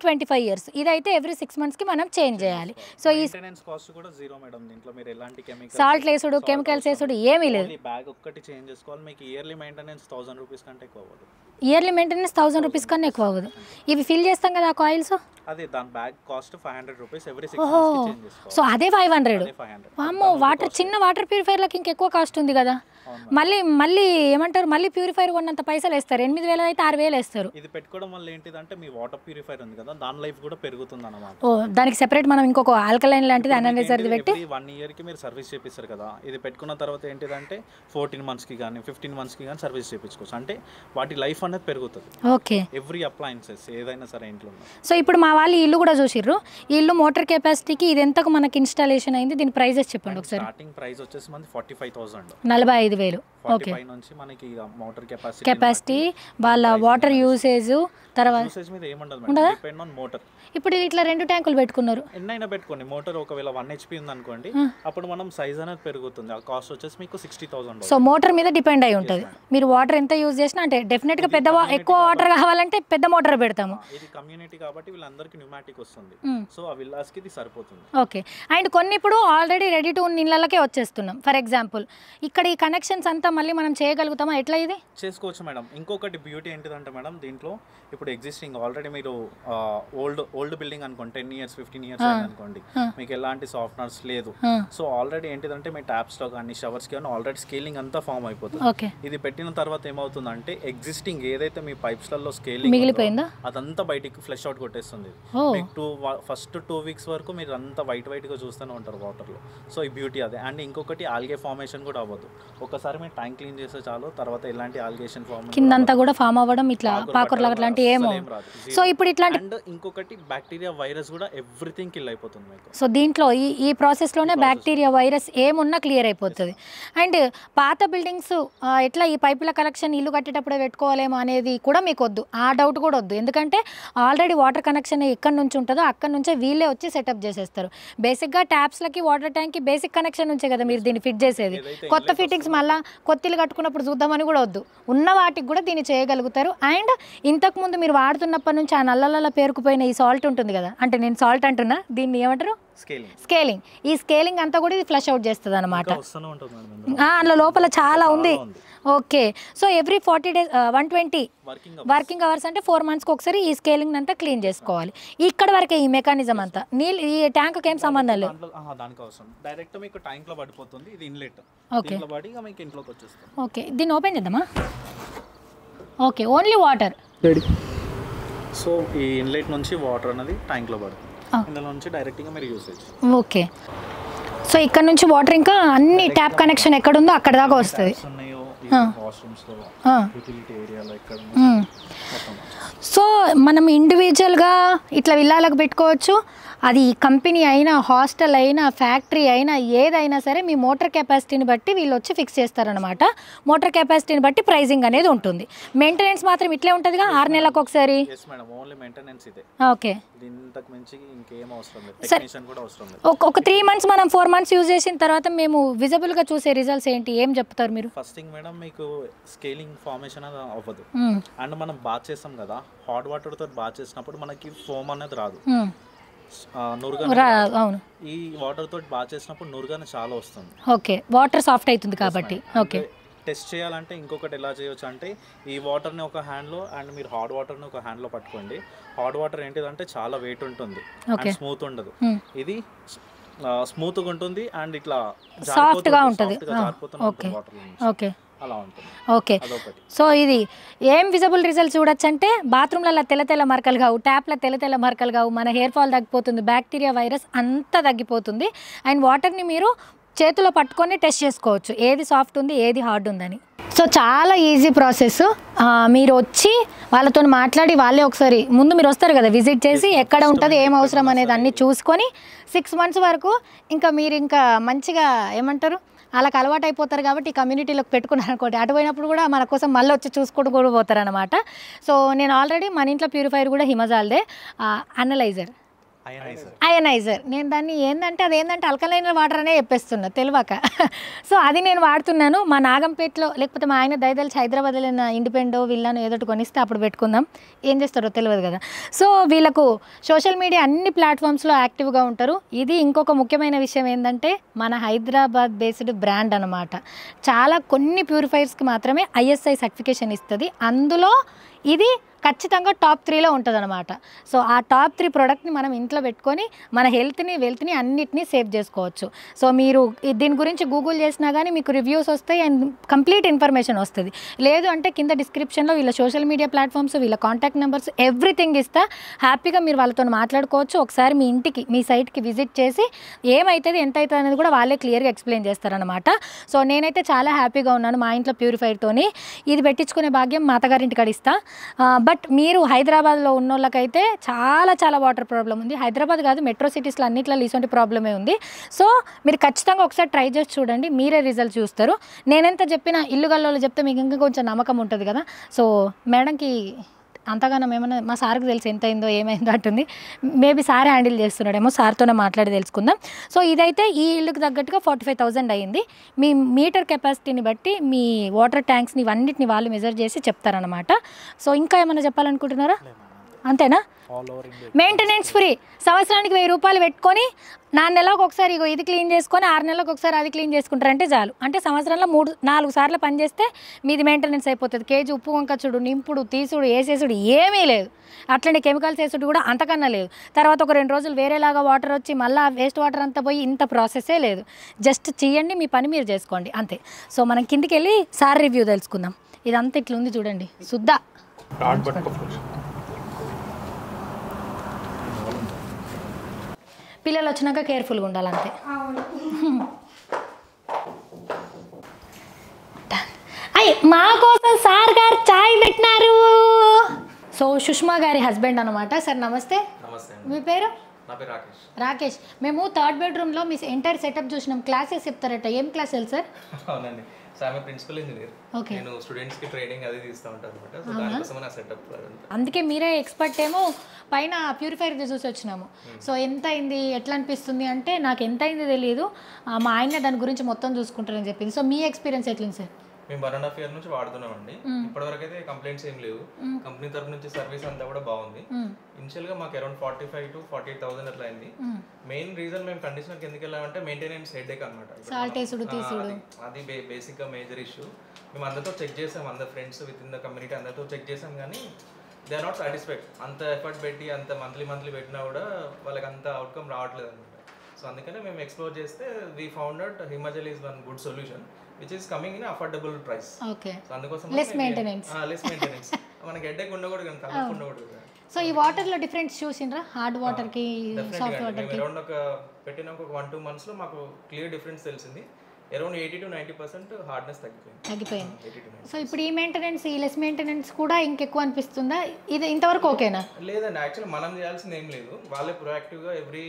25 years. ఇదైతే ఎవ్రీ 6 monthsకి మనం చేంజ్ చేయాలి. సో ఈ మెయింటెనెన్స్ కాస్ట్ కూడా జీరో మేడం. దీంట్లో మీరు ఎలాంటి సాల్ట్ వేసుడు, కెమికల్స్ వేసుడు ఏమీ లేదు. బ్యాగ్ ఒక్కటి చేంజ్ చేసుకోవాలి. మీకు ఇయర్లీ మెయింటెనెన్స్ 1000 rupees కంటే ఎక్కువ అవ్వదు. ఇయర్లీ మెయింటెనెన్స్ 1000 rupees కన్నా ఎక్కువ అవ్వదు. ఇవి ఫిల్ చేస్తాం కదా కాయిల్స్, అదే దాని bag cost 500 rupees every 6 months change చేసుకోవాలి. సో అదే 500. అమ్మో, చిన్న వాటర్ ప్యూరిఫైర్లకు ఇంకెక్కువ కాస్ట్ ఉంది కదా. మళ్ళీ ఏమంటారు, మళ్ళీ ప్యూరిఫైర్ కొన్నంత పైసలు వేస్తారు. 8000 అయితే 6000 వేస్తారు. ఇది పెట్టుకోవడం వల్ల ఏంటిదంటే మీ వాటర్ ప్యూరిఫైర్ ఉంది కదా, దాని లైఫ్ కూడా పెరుగుతుంది అన్నమాట. దానికి సెపరేట్ మనం ఇంకొక ఆల్కలైన్ లాంటిది అనలైజర్ పెట్టి 1 yearకి మీరు సర్వీస్ చేపిస్తారు కదా. ఇది పెట్టుకున్న తర్వాత ఏంటిదంటే 14 monthsకి కానీ 15 monthsకి కానీ సర్వీస్ చేయించుకోవచ్చు. అంటే వాటి లైఫ్ అనేది పెరుగుతుంది. ఓకే, ఎవ్రీ అప్లయన్సెస్ ఏదైనా సరే ఇంట్లో. సో ఇప్పుడు మా వాళ్ళు ఇల్లు కూడా చూసిర్రు. ఈ ఇల్లు మోటార్ కెపాసిటీకి ఇది ఎంతకు మనకి ఇన్స్టాలేషన్ అయింది, దీని ప్రైజెస్ చెప్పండి ఒకసారి. స్టార్టింగ్ ప్రైస్ వచ్చేసి మనకి 45,000. 45,000. 45 నుంచి మనకి మోటార్ కెపాసిటీ వాళ్ళ వాటర్ యూసేజ్ తర్వాత యూసేజ్ మీద ఏముండదు మేడం, డిపెండ్ ఆన్ మోటార్. ఇప్పుడు ఇట్లా 2 ట్యాంకులు పెట్టుకున్నారు, ఎన్నైనా పెట్టుకోండి. మోటార్ ఒకవేళ 1 HP ఉంది అనుకోండి, అప్పుడు మనం సైజ్ అనేది పెరుగుతుంది. ఆ కాస్ట్ వచ్చేసి మీకు 60,000. సో మోటార్ మీద డిపెండ్ అయి ఉంటుంది. మీరు వాటర్ ఎంత యూజ్ చేసినా, అంటే డెఫినెట్గా ఎక్కువ వాటర్ కావాలంటే పెద్ద మోటార్ పెడతాము. ఇది కమ్యూనిటీ కాబట్టి వీళ్ళందరికీ న్యూమాటిక్ వస్తుంది, సో ఆ విల్లాస్కి ఇది సరిపోతుంది. ఓకే. అండ్ కొన్ని ఇప్పుడు ఆల్రెడీ రెడీ టు ఉన్న ఇళ్ళకే వచ్చేస్తున్నాం. ఫర్ ఎగ్జాంపుల్ ఇక్కడ ఈ కనెక్షన్స్ అంతా మళ్ళీ మనం చేయగలుగుతామా? ఎట్లా ఇది చేసుకోవచ్చు మేడం. ఇంకొకటి బ్యూటీ ఏంటిదంటే మేడం, దీంట్లో ఇప్పుడు ఎగ్జిస్టింగ్ ఆల్రెడీ మీరు ఓల్డ్ బిల్డింగ్ అనుకోండి, 10 years 15 years అనుకోండి, మీకు ఎలాంటి సాఫ్ట్నర్స్ లేదు. సో ఆల్రెడీ ఏంటిదంటే మీ ట్యాప్స్ లో కానీ షవర్స్ కానీ ఆల్రెడీ స్కేలింగ్ అంతా ఫామ్ అయిపోతుంది. ఇది పెట్టిన తర్వాత ఏమవుతుందంటే ఎగ్జిస్టింగ్ ఏదైతే మీ పైప్స్ లలో స్కేలింగ్ మిగిలిపోయిందో అదంతా బయటికి ఫ్లష్ అవుట్ కొట్టేస్తుంది. మీకు ఫస్ట్ 2 weeks వరకు మీరు అంతా వైట్ గా చూస్తూనే ఉంటారు వాటర్ లో. సో ఈ బ్యూటీ అదే. అండ్ ఇంకొకటి ఆల్గే ఫార్మేషన్ కూడా అవ్వదు. ఒకసారి మీరు ట్యాంక్ క్లీన్ చేస్తే చాలు, తర్వాత ఎలాంటి ఆల్గేషన్ ఫార్మ్ కిందంతా కూడా ఫామ్ అవ్వడం ఇట్లా పాకుర్లాగా అట్లాంటి ఏమో. సో ఇప్పుడు ఇట్లాంటి అండ్ ఇంకొకటి బ్యాక్టీరియా వైరస్ కూడా ఎవ్రీథింగ్ కిల్ అయిపోతుంది మీకు. సో దీంట్లో ఈ ప్రాసెస్లోనే బ్యాక్టీరియా వైరస్ ఏమున్నా క్లియర్ అయిపోతుంది. అండ్ పాత బిల్డింగ్స్ ఎట్లా ఈ పైపుల కనెక్షన్ ఇల్లు కట్టేటప్పుడే పెట్టుకోవాలేమో అనేది కూడా మీకు వద్దు, ఆ డౌట్ కూడా వద్దు. ఎందుకంటే ఆల్రెడీ వాటర్ కనెక్షన్ ఎక్కడి నుంచి ఉంటుందో అక్కడి నుంచే వీళ్ళే వచ్చి సెటప్ చేసేస్తారు. బేసిక్గా ట్యాప్స్లకి వాటర్ ట్యాంక్కి బేసిక్ కనెక్షన్ నుంచే కదా మీరు దీన్ని ఫిట్ చేసేది. కొత్త ఫిట్టింగ్స్ మళ్ళీ కొత్త ఇల్లు కట్టుకున్నప్పుడు చూద్దామని కూడా వద్దు, ఉన్న వాటికి కూడా దీన్ని చేయగలుగుతారు. అండ్ ఇంతకుముందు మీరు వాడుతున్నప్పటి నుంచి ఆ నల్లల పేరుకుపోయిన ఈ సాల్ట్ ఉంటుంది కదా, అంటే నేను సాల్ట్ అంటున్నా, దీన్ని ఏమంటారు? స్కేలింగ్. ఈ స్కేలింగ్ అంతా కూడా ఇది ఫ్లష్ అవుట్ చేస్తుంది అనమాట. అందులో లోపల చాలా ఉంది. Okay. So every 40 days 120 working hours అంటే 4 monthsకి ఒకసారి ఈ స్కేలింగ్ అంతా క్లీన్ చేసుకోవాలి. ఇక్కడ వరకే ఈ మెకానిజం అంతా. నీళ్ళు ఈ ట్యాంక్కి ఏం సంబంధం లేదు. డైరెక్ట్ మీకు ట్యాంక్ లో పడిపోతుంది. ఇది ఇన్లెట్. ఓకే. మీకు ఇంట్లోకి వచ్చేస్తుంది. ఓకే. దీన్ని ఓపెన్ చేద్దామా? ఓకే. Only water. సో ఈ ఇన్లెట్ నుంచి వాటర్ అనేది ట్యాంక్ లో పడుతుంది. ఇందులో నుంచి డైరెక్ట్ గా మీరు యూసేజ్. ఓకే. సో ఇక్కడ నుంచి వాటర్ ఇంకా అన్ని ట్యాప్ కనెక్షన్ ఎక్కడ ఉందో అక్కడ దాకా వస్తుంది. సో మనం ఇండివిజువల్గా ఇట్లా విల్లాలకు పెట్టుకోవచ్చు. అది కంపెనీ అయినా, హాస్టల్ అయినా, ఫ్యాక్టరీ అయినా, ఏదైనా సరే మీ మోటార్ కెపాసిటీని బట్టి వీళ్ళు వచ్చి ఫిక్స్ చేస్తారనమాట. మోటార్ కెపాసిటీని బట్టి ప్రైజింగ్ అనేది ఉంటుంది. మెయింటెనెన్స్ మాత్రం ఇట్లే ఉంటుందిగా, 6 నెలలకు ఒకసారి. ఓకే. ఒక 3 months మనం 4 months యూజ్ చేసిన తర్వాత మేము విజిబుల్గా చూసే రిజల్ట్స్ ఏంటి, ఏం చెప్తారు మీరు? ఫస్ట్ థింగ్ మేడం, మీకు స్కేలింగ్ ఫార్మేషన్ అది అవ్వదు. అండ్ మనం బాత్ చేస్తాం కదా, హాట్ వాటర్ తో బాత్ చేసినప్పుడు మనకి ఫోమ్ అనేది రాదు, అవును. ఈ వాటర్ తోటి బాత్ చేసినప్పుడు నురుగానే చాలా వస్తుంది. ఓకే. వాటర్ సాఫ్ట్ అవుతుంది కాబట్టి. ఓకే. టెస్ట్ చేయాలంటే ఇంకొకటి ఎలా చేయొచ్చు అంటే, ఈ వాటర్ని ఒక హ్యాండ్లో అండ్ మీరు హాట్ వాటర్ని ఒక హ్యాండ్లో పట్టుకోండి. హాట్ వాటర్ ఏంటిదంటే చాలా వెయిట్ ఉంటుంది, స్మూత్ ఉండదు. ఇది స్మూత్గా ఉంటుంది అండ్ ఇట్లా సాఫ్ట్గా ఉంటుంది. ఓకే. ఓకే. సో ఇది ఏం విజిబుల్ రిజల్ట్ చూడొచ్చు అంటే, బాత్రూమ్లలో తెల్ల మరకలు కావు, ట్యాప్ల తెల్ల మరకలు కావు, మన హెయిర్ ఫాల్ తగ్గిపోతుంది, బ్యాక్టీరియా వైరస్ అంతా తగ్గిపోతుంది. అండ్ వాటర్ని మీరు చేతిలో పట్టుకొని టెస్ట్ చేసుకోవచ్చు, ఏది సాఫ్ట్ ఉంది, ఏది హార్డ్ ఉందని. సో చాలా ఈజీ ప్రాసెస్. మీరు వచ్చి వాళ్ళతో మాట్లాడి, వాళ్ళే ఒకసారి ముందు మీరు వస్తారు కదా, విజిట్ చేసి ఎక్కడ ఉంటుంది, ఏం అవసరం అనేది అన్నీ చూసుకొని 6 months వరకు ఇంకా మీరు ఇంకా మంచిగా ఏమంటారు, వాళ్ళకి అలవాటు అయిపోతారు. కాబట్టి ఈ కమ్యూనిటీలోకి పెట్టుకున్నారు అనుకోండి, అటు పోయినప్పుడు కూడా మన కోసం మళ్ళీ వచ్చి చూసుకుంటూ కూడా పోతారు అనమాట. సో నేను ఆల్రెడీ మన ఇంట్లో ప్యూరిఫైర్ కూడా హిమజాల్దే అయనైజర్. నేను దాన్ని అదేంటంటే అల్కలైన్ వాటర్ అనే చెప్పేస్తున్నా తెలియక. సో అది నేను వాడుతున్నాను. మా నాగంపేటలో లేకపోతే మా ఆయన దయదలిచి హైదరాబాద్లో ఇండిపెండో విల్లాను ఏదోటి కొనిస్తే అప్పుడు పెట్టుకుందాం, ఏం చేస్తారో తెలియదు కదా. సో వీళ్ళకు సోషల్ మీడియా అన్ని ప్లాట్ఫామ్స్లో యాక్టివ్గా ఉంటారు. ఇది ఇంకొక ముఖ్యమైన విషయం ఏంటంటే, మన హైదరాబాద్ బేస్డ్ బ్రాండ్ అనమాట. చాలా కొన్ని ప్యూరిఫైర్స్కి మాత్రమే ISI సర్టిఫికేషన్ ఇస్తుంది. అందులో ఇది ఖచ్చితంగా టాప్ 3లో ఉంటుంది అనమాట. సో ఆ టాప్ 3 ప్రోడక్ట్ని మనం ఇంట్లో పెట్టుకొని మన హెల్త్ని, వెల్త్ని అన్నిటినీ సేవ్ చేసుకోవచ్చు. సో మీరు దీని గురించి గూగుల్ చేసినా కానీ మీకు రివ్యూస్ వస్తాయి అండ్ కంప్లీట్ ఇన్ఫర్మేషన్ వస్తుంది. లేదు అంటే కింద డిస్క్రిప్షన్లో వీళ్ళ సోషల్ మీడియా ప్లాట్ఫామ్స్, వీళ్ళ కాంటాక్ట్ నెంబర్స్ ఎవ్రీథింగ్ ఇస్తా. హ్యాపీగా మీరు వాళ్ళతో మాట్లాడుకోవచ్చు. ఒకసారి మీ ఇంటికి, మీ సైట్కి విజిట్ చేసి ఏమవుతుంది, ఎంత అవుతుంది అనేది కూడా వాళ్ళే క్లియర్గా ఎక్స్ప్లెయిన్ చేస్తారనమాట. సో నేనైతే చాలా హ్యాపీగా ఉన్నాను మా ఇంట్లో ప్యూరిఫైర్తోని. ఇది పెట్టించుకునే భాగ్యం మా అత్తగారింటికి ఇస్తా. బట్ మీరు హైదరాబాద్లో ఉన్న వాళ్ళకైతే చాలా చాలా వాటర్ ప్రాబ్లం ఉంది. హైదరాబాద్ కాదు, మెట్రో సిటీస్లో అన్నిట్లో ఇటువంటి ప్రాబ్లమే ఉంది. సో మీరు ఖచ్చితంగా ఒకసారి ట్రై చేసి చూడండి, మీరే రిజల్ట్ చూస్తారు. నేనెంత చెప్పినా ఇల్లు గల్లలో చెప్తే మీకు ఇంకా కొంచెం నమ్మకం ఉంటుంది కదా. సో మేడంకి అంతగానం ఏమన్నా మా సార్కి తెలిసి ఎంత అయిందో ఏమైందో అంటుంది. మేబీ సార్ హ్యాండిల్ చేస్తున్నాడేమో, సార్తోనే మాట్లాడి తెలుసుకుందాం. సో ఇదైతే ఈ ఇల్లుకి తగ్గట్టుగా 45,000 అయ్యింది. మీ మీటర్ కెపాసిటీని బట్టి మీ వాటర్ ట్యాంక్స్ని ఇవన్నిటిని వాళ్ళు మెజర్ చేసి చెప్తారనమాట. సో ఇంకా ఏమైనా చెప్పాలనుకుంటున్నారా? అంతేనా? మెయింటెనెన్స్ ఫ్రీ, సంవత్సరానికి 1000 రూపాయలు పెట్టుకొని 4 నెలలకు ఒకసారి ఇగో ఇది క్లీన్ చేసుకొని 6 నెలలకు ఒకసారి అది క్లీన్ చేసుకుంటారంటే చాలు. అంటే సంవత్సరంలో 3-4 సార్లు పని చేస్తే మీది మెయింటెనెన్స్ అయిపోతుంది. కేజీ ఉప్పు వంకచుడు, నింపుడు, తీసుడు, వేసేసుడు ఏమీ లేదు. అట్లనే కెమికల్స్ వేసుడు కూడా అంతకన్నా లేదు. తర్వాత ఒక 2 రోజులు వేరేలాగా వాటర్ వచ్చి మళ్ళీ వేస్ట్ వాటర్ అంతా పోయి ఇంత ప్రాసెసే లేదు. జస్ట్ చేయండి, మీ పని మీరు చేసుకోండి అంతే. సో మనం కిందికి వెళ్ళి సార్ రివ్యూ తెలుసుకుందాం. ఇదంతా ఇట్లా ఉంది చూడండి, సుద్దా. పిల్లలు వచ్చినాక కేర్ఫుల్గా ఉండాలంతే. అయ్యి మా కోసం సార్ గారు చాయ్ పెట్టినారు. సో సుష్మా గారి హస్బెండ్ అనమాట. సార్ నమస్తే. మీ పేరు? రాకేష్. మేము 3rd బెడ్రూమ్లో మీ ఎంటైర్ సెటప్ చూసినాం. క్లాసెస్ చెప్తారట, ఏం క్లాస్ వెళ్ళి సార్? అవునండి, సార్ ప్రిన్సిపల్ ఇంజనీర్. నేను స్టూడెంట్స్ కి ట్రైనింగ్ అది ఇస్తూ ఉంటాను అనమాట. సో దానికోసం నా సెటప్. అందుకే మీరే ఎక్స్పర్ట్ ఏమో. పైన ప్యూరిఫైర్ చూసి వచ్చినాము. సో ఎంత అయింది, ఎట్లా అనిపిస్తుంది అంటే నాకు ఎంత అయింది తెలియదు, మా ఆయన దాని గురించి మొత్తం చూసుకుంటారని చెప్పింది. సో మీ ఎక్స్పీరియన్స్ ఎట్లుంది సార్? మేము 1.5 year నుంచి వాడుతున్నామండి. ఇప్పటివరకు అయితే కంప్లైంట్స్ ఏం లేవు. కంపెనీ తరఫు నుంచి సర్వీస్ అంతా కూడా బాగుంది. ఇనిషియల్ గా మాకు అరౌండ్ 45,000 to 48,000 అట్లా అయింది. మెయిన్ రీజన్ మేము కండిషనర్కి ఎందుకు వెళ్ళామంటే మెయింటెనెన్స్ హెడేక్ అనమాట. అది బేసిక్ గా మేజర్ ఇష్యూ. మేము అందరితో చెక్ చేసాం, అందరు friends with in the community అందరితో చెక్ చేసాం, కానీ దే ఆర్ నాట్ సాటిస్ఫైడ్. అంత ఎఫర్ట్ పెట్టి అంత మంత్లీ పెట్టినా కూడా వాళ్ళకి అంత అవుట్కమ్ రావట్లేదు అనమాట. సో అందుకనే మేము ఎక్స్ప్లోర్ చేస్తే we found out Himachal is one good solution which is coming in affordable price. Okay. So అందుకోసం less maintenance. Less maintenance. మనకి హెడేక్ ఉండకూడదు కానీ తలనొప్పి ఉండకూడదు. సో ఈ వాటర్ లో డిఫరెన్స్ చూసిండ్రా? హార్డ్ వాటర్ కి సాఫ్ట్ వాటర్ కి అరౌండ్ ఒక పెట్టిన ఒక 1-2 months లో మాకు క్లియర్ డిఫరెన్స్ తెలిసింది. అరౌండ్ 80 to 90% హార్డ్నెస్ తగ్గిపోయింది. సో ఇప్పుడు ఈ మెయింటెనెన్స్, ఈ లెస్ మెయింటెనెన్స్ కూడా ఇంకెక్కువ అనిపిస్తుందా? ఇది ఇంతవరకు ఓకేనా? లేదండి, యాక్చువల్లీ మనం చేయాల్సింది ఏం లేదు. వాళ్ళే ప్రొయాక్టివ్గా ఎవ్రీ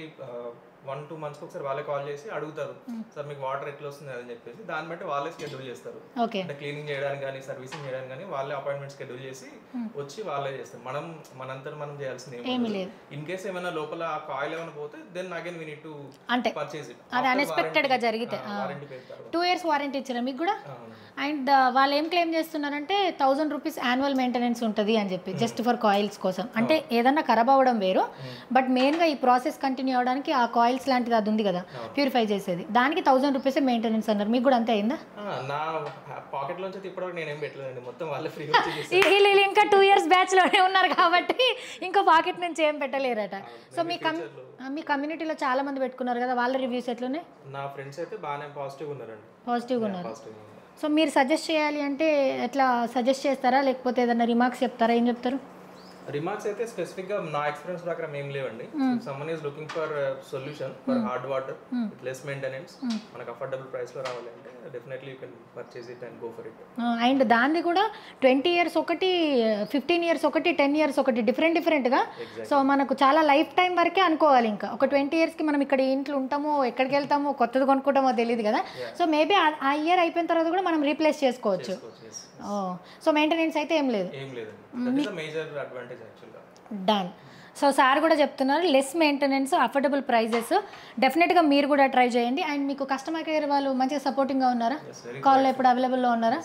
1-2 months ఒకసారి వాళ్ళే కాల్ చేసి అడుగుతారు, సార్ మీకు వాటర్ ఎట్లా వస్తుంది అని చెప్పేసి. దాన్ని బట్టి వాళ్ళే షెడ్యూల్ చేస్తారు. అంటే క్లీనింగ్ చేయడానికి కానీ సర్వీసింగ్ చేయడానికి కానీ వాళ్ళే అపాయింట్మెంట్ షెడ్యూల్ చేసి వచ్చి వాళ్ళే చేస్తారు. మనంతా మనం చేయాల్సింది ఏమీ లేదు. ఇన్ కేస్ ఏమైనా లోపల ఆ కాయిల్ ఏమైనా పోతే then again we need to purchase it. అది అన్ఎక్స్పెక్టెడ్ గా జరిగితే 2 years వారంటీ ఇచ్చారా మీకు కూడా? అండ్ వాళ్ళు ఏం క్లెయిమ్ చేస్తున్నారంటే 1000 రూపీస్ యాన్యువల్ మెయింటెనెన్స్ ఉంటుంది అని చెప్పి, జస్ట్ ఫర్ కాయిల్స్ కోసం. అంటే ఏదన్నా ఖరాబ్ అవ్వడం వేరు, బట్ మెయిన్గా ఈ ప్రాసెస్ కంటిన్యూ అవ్వడానికి ఆ కాయిల్స్ లాంటిది అది ఉంది కదా ప్యూరిఫై చేసేది, దానికి 1000 రూపీస్ మెయింటెనెన్స్ అన్నారు. మీకు కూడా అంతే అయిందా? నా పాకెట్ లోంచి ఇప్పటివరకు నేనేం పెట్టలేదండి, మొత్తం వాళ్ళే ఫ్రీ. వీళ్ళు ఇంకా 2 years బ్యాచ్ లోనే ఉన్నారు కాబట్టి ఇంకా పాకెట్ నుంచి ఏం పెట్టలేరట. సో మీ కమ్యూనిటీలో చాలా మంది పెట్టుకున్నారు కదా, వాళ్ళ రివ్యూస్ ఎట్లున్నాయి? నా ఫ్రెండ్స్ అయితే బాగానే పాజిటివ్గా ఉన్నారండి. పాజిటివ్గా ఉన్నారు. సో మీరు సజెస్ట్ చేయాలి అంటే ఎట్లా సజెస్ట్ చేస్తారా, లేకపోతే ఏదైనా రిమార్క్స్ చెప్తారా? ఏం చెప్తారు? రిమార్క్స్ అయితే స్పెసిఫిక్ గా నా ఎక్స్పీరియన్స్ ప్రకారం ఏం లేవండి. Someone is looking for solution for hard water with less maintenance, మనకు అఫోర్డబుల్ ప్రైస్ లో రావాలి అంటే definitely you can purchase it and go for it. And దాన్ని కూడా 20 years ఒకటి, 15 years ఒకటి, 10 years ఒకటి, డిఫరెంట్గా. సో మనకు చాలా లైఫ్ టైం వరకే అనుకోవాలి. ఇంకా ఒక 20 yearsకి మనం ఇక్కడ ఇంట్లో ఉంటామో, ఎక్కడికి వెళ్తామో, కొత్తది కొనుక్కుంటామో తెలియదు కదా. సో మేబీ ఆ ఇయర్ అయిపోయిన తర్వాత కూడా మనం రీప్లేస్ చేసుకోవచ్చు. సో మెయింటెనెన్స్ అయితే ఏం లేదు. డన్. సో సార్ కూడా చెప్తున్నారు లెస్ మెయింటెనెన్స్, అఫోర్డబుల్ ప్రైజెస్. డెఫినెట్గా మీరు కూడా ట్రై చేయండి. అండ్ మీకు కస్టమర్ కేర్ వాళ్ళు మంచిగా సపోర్టింగ్గా ఉన్నారా? కాల్లో ఎప్పుడు అవైలబుల్లో ఉన్నారా?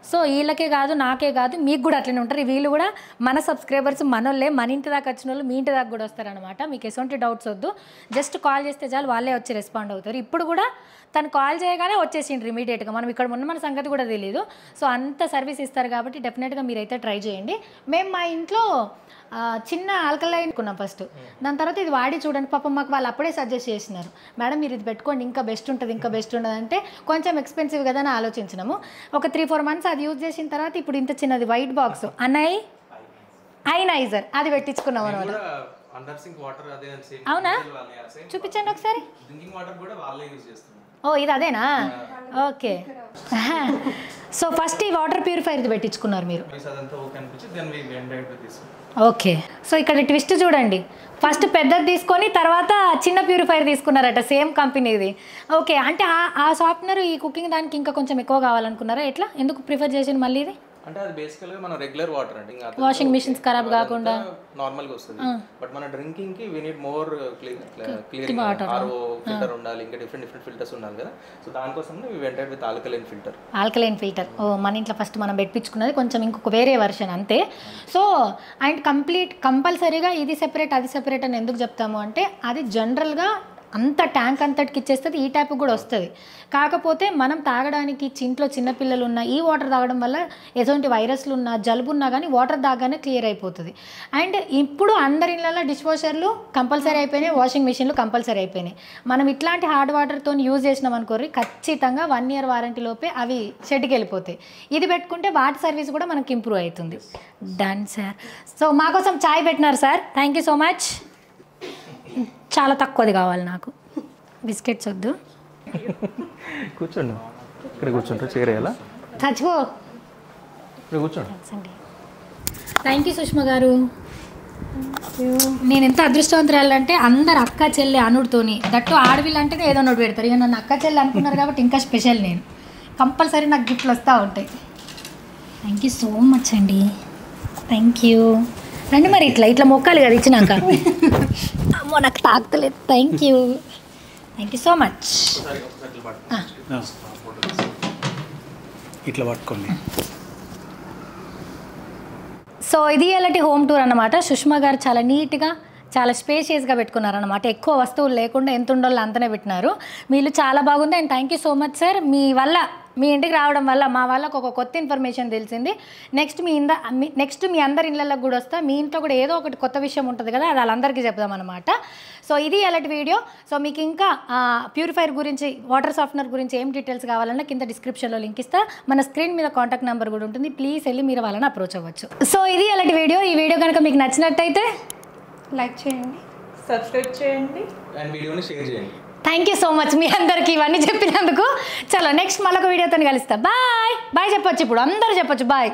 సో వీళ్ళకే కాదు, నాకే కాదు, మీకు కూడా అట్లనే ఉంటారు. వీళ్ళు కూడా మన సబ్స్క్రైబర్స్, మనోళ్ళే. మన ఇంటి దాకా వచ్చిన వాళ్ళు మీ ఇంటి దాకా కూడా వస్తారనమాట. మీకు ఎటువంటి డౌట్స్ వద్దు, జస్ట్ కాల్ చేస్తే చాలు, వాళ్ళే వచ్చి రెస్పాండ్ అవుతారు. ఇప్పుడు కూడా తను కాల్ చేయగానే వచ్చేసిండ్రు ఇమీడియట్గా. మనం ఇక్కడ ఉన్న మన సంగతి కూడా తెలియదు. సో అంత సర్వీస్ ఇస్తారు కాబట్టి డెఫినెట్గా మీరైతే ట్రై చేయండి. మేము మా ఇంట్లో చిన్న ఆల్కలైన్ కొన్నాం ఫస్ట్, దాని తర్వాత ఇది వాడి చూడండి. పాపం మాకు వాళ్ళు అప్పుడే సజెస్ట్ చేసినారు, మేడం మీరు ఇది పెట్టుకోండి ఇంకా బెస్ట్ ఉంటుంది, ఇంకా బెస్ట్ ఉంటుంది అంటే. కొంచెం ఎక్స్పెన్సివ్ కదా అని ఆలోచించినాము. ఒక 3-4 months అది యూజ్ చేసిన తర్వాత ఇప్పుడు ఇంత చిన్నది వైట్ బాక్స్ ఐనైజర్ అది పెట్టించుకున్నాం అనమాట. అవునా? చూపించండి ఒకసారి. ఓ ఇది అదేనా? ఓకే. సో ఫస్ట్ ఈ వాటర్ ప్యూరిఫైర్ పెట్టించుకున్నారు మీరు. అదంతా ఓకే అనిపించి then we went right with this. Okay, so ఇక్కడ ట్విస్ట్ చూడండి, ఫస్ట్ పెద్దది తీసుకొని తర్వాత చిన్న ప్యూరిఫైర్ తీసుకున్నారట, సేమ్ కంపెనీది. ఓకే, అంటే ఆ సాఫ్ట్వేర్ ఈ కుకింగ్ దానికి ఇంకా కొంచెం ఎక్కువ కావాలనుకున్నారా? ఎట్లా, ఎందుకు ప్రిఫర్ చేసింది మళ్ళీ ఇది? అంటే అది బేసికల్గా మన రెగ్యులర్ వాటర్ అండి, ఇంకా వాషింగ్ మిషన్స్ ఖరాబ్ కాకుండా నార్మల్గా వస్తుంది. బట్ మన డ్రింకింగ్ కి we need more clearing RO filter ఉండాలి, ఇంకా డిఫరెంట్ ఫిల్టర్స్ ఉండాలి కదా. సో దానికోసం we went with alkaline filter. Alkaline filter, ఓ మన ఇంట్లో ఫస్ట్ మనం పెట్టించుకున్నది కొంచెం ఇంకొక వేరే వర్షన్ అంతే. సో అండ్ కంపల్సరీగా ఇది సెపరేట్ అది సెపరేట్ అని ఎందుకు చెప్తాము అంటే, అది జనరల్గా అంత ట్యాంక్ అంతటికి ఇచ్చేస్తుంది, ఈ ట్యాప్ కూడా వస్తుంది. కాకపోతే మనం తాగడానికి ఇంట్లో చిన్నపిల్లలు ఉన్న ఈ వాటర్ తాగడం వల్ల ఎటువంటి వైరస్లు ఉన్నా జలుబు ఉన్నా కానీ వాటర్ తాగానే క్లియర్ అయిపోతుంది. అండ్ ఇప్పుడు అందరి ఇళ్ళల్లో డిష్ వాషర్లు కంపల్సరీ అయిపోయినాయి, వాషింగ్ మిషన్లు కంపల్సరీ అయిపోయినాయి. మనం ఇట్లాంటి హార్డ్ వాటర్తో యూజ్ చేసినాం అనుకోర్రి, ఖచ్చితంగా 1 year వారంటీ లోపే అవి షెడ్కి వెళ్ళిపోతాయి. ఇది పెట్టుకుంటే వాటి సర్వీస్ కూడా మనకి ఇంప్రూవ్ అవుతుంది. Done sir. సో మాకోసం చాయ్ పెట్టినారు sir, thank you so much. చాలా తక్కువది కావాలి నాకు, బిస్కెట్స్ వద్దు. కూర్చోండి, ఇక్కడ కూర్చుంటారు, చేరేయాలా? చచ్చిపో, ఇక్కడ కూర్చోండి. థ్యాంక్ యూ సుష్మా గారు. నేను ఎంత అదృష్టవంతురాలంటే అందరు అక్క చెల్లె అనుడితోని, దట్టు ఆడవిళ్ళు అంటేనే ఏదో నోటి పెడతారు. ఇక నన్ను అక్క చెల్లె అనుకున్నారు కాబట్టి ఇంకా స్పెషల్. నేను కంపల్సరీ నాకు గిఫ్ట్లు వస్తూ ఉంటాయి. థ్యాంక్ యూ సో మచ్ అండి, థ్యాంక్ యూ. రండి మరి, ఇట్లా మొక్కాలి కదా ఇచ్చినాక. అమ్మో నాకు తాకుతలేదు. Thank you so much. ఇట్లా పట్టుకోండి. సో ఇది ఎలాంటి హోమ్ టూర్ అన్నమాట. సుష్మా గారు చాలా నీట్గా చాలా స్పేషియస్గా పెట్టుకున్నారనమాట. ఎక్కువ వస్తువులు లేకుండా ఎంత ఉండాలో అంతనే పెట్టినారు. మీరు చాలా బాగుంది. And thank you so much sir. మీ వల్ల, మీ ఇంటికి రావడం వల్ల మా వాళ్ళకు ఒక కొత్త ఇన్ఫర్మేషన్ తెలిసింది. నెక్స్ట్ మీ అందరి ఇళ్ళకి కూడా వస్తా, మీ ఇంట్లో కూడా ఏదో ఒకటి కొత్త విషయం ఉంటుంది కదా, అది వాళ్ళందరికీ చెప్దామన్నమాట. సో ఇది ఎలాంటి వీడియో. సో మీకు ఇంకా ప్యూరిఫైర్ గురించి, వాటర్ సాఫ్ట్నర్ గురించి ఏం డీటెయిల్స్ కావాలన్నా కింద డిస్క్రిప్షన్లో లింక్ ఇస్తా. మన స్క్రీన్ మీద కాంటాక్ట్ నెంబర్ కూడా ఉంటుంది, ప్లీజ్ వెళ్ళి మీరు వాళ్ళని అప్రోచ్ అవ్వచ్చు. సో ఇది ఎలాంటి వీడియో. ఈ వీడియో కనుక మీకు నచ్చినట్టయితే లైక్ చేయండి, సబ్స్క్రైబ్ చేయండి అండ్ వీడియోని షేర్ చేయండి. థ్యాంక్ యూ సో మచ్ మీ అందరికీ ఇవన్నీ చెప్పినందుకు. చలో నెక్స్ట్ మళ్ళొక వీడియోతో కలుస్తా. బాయ్ బాయ్ చెప్పొచ్చు, ఇప్పుడు అందరూ చెప్పొచ్చు బాయ్.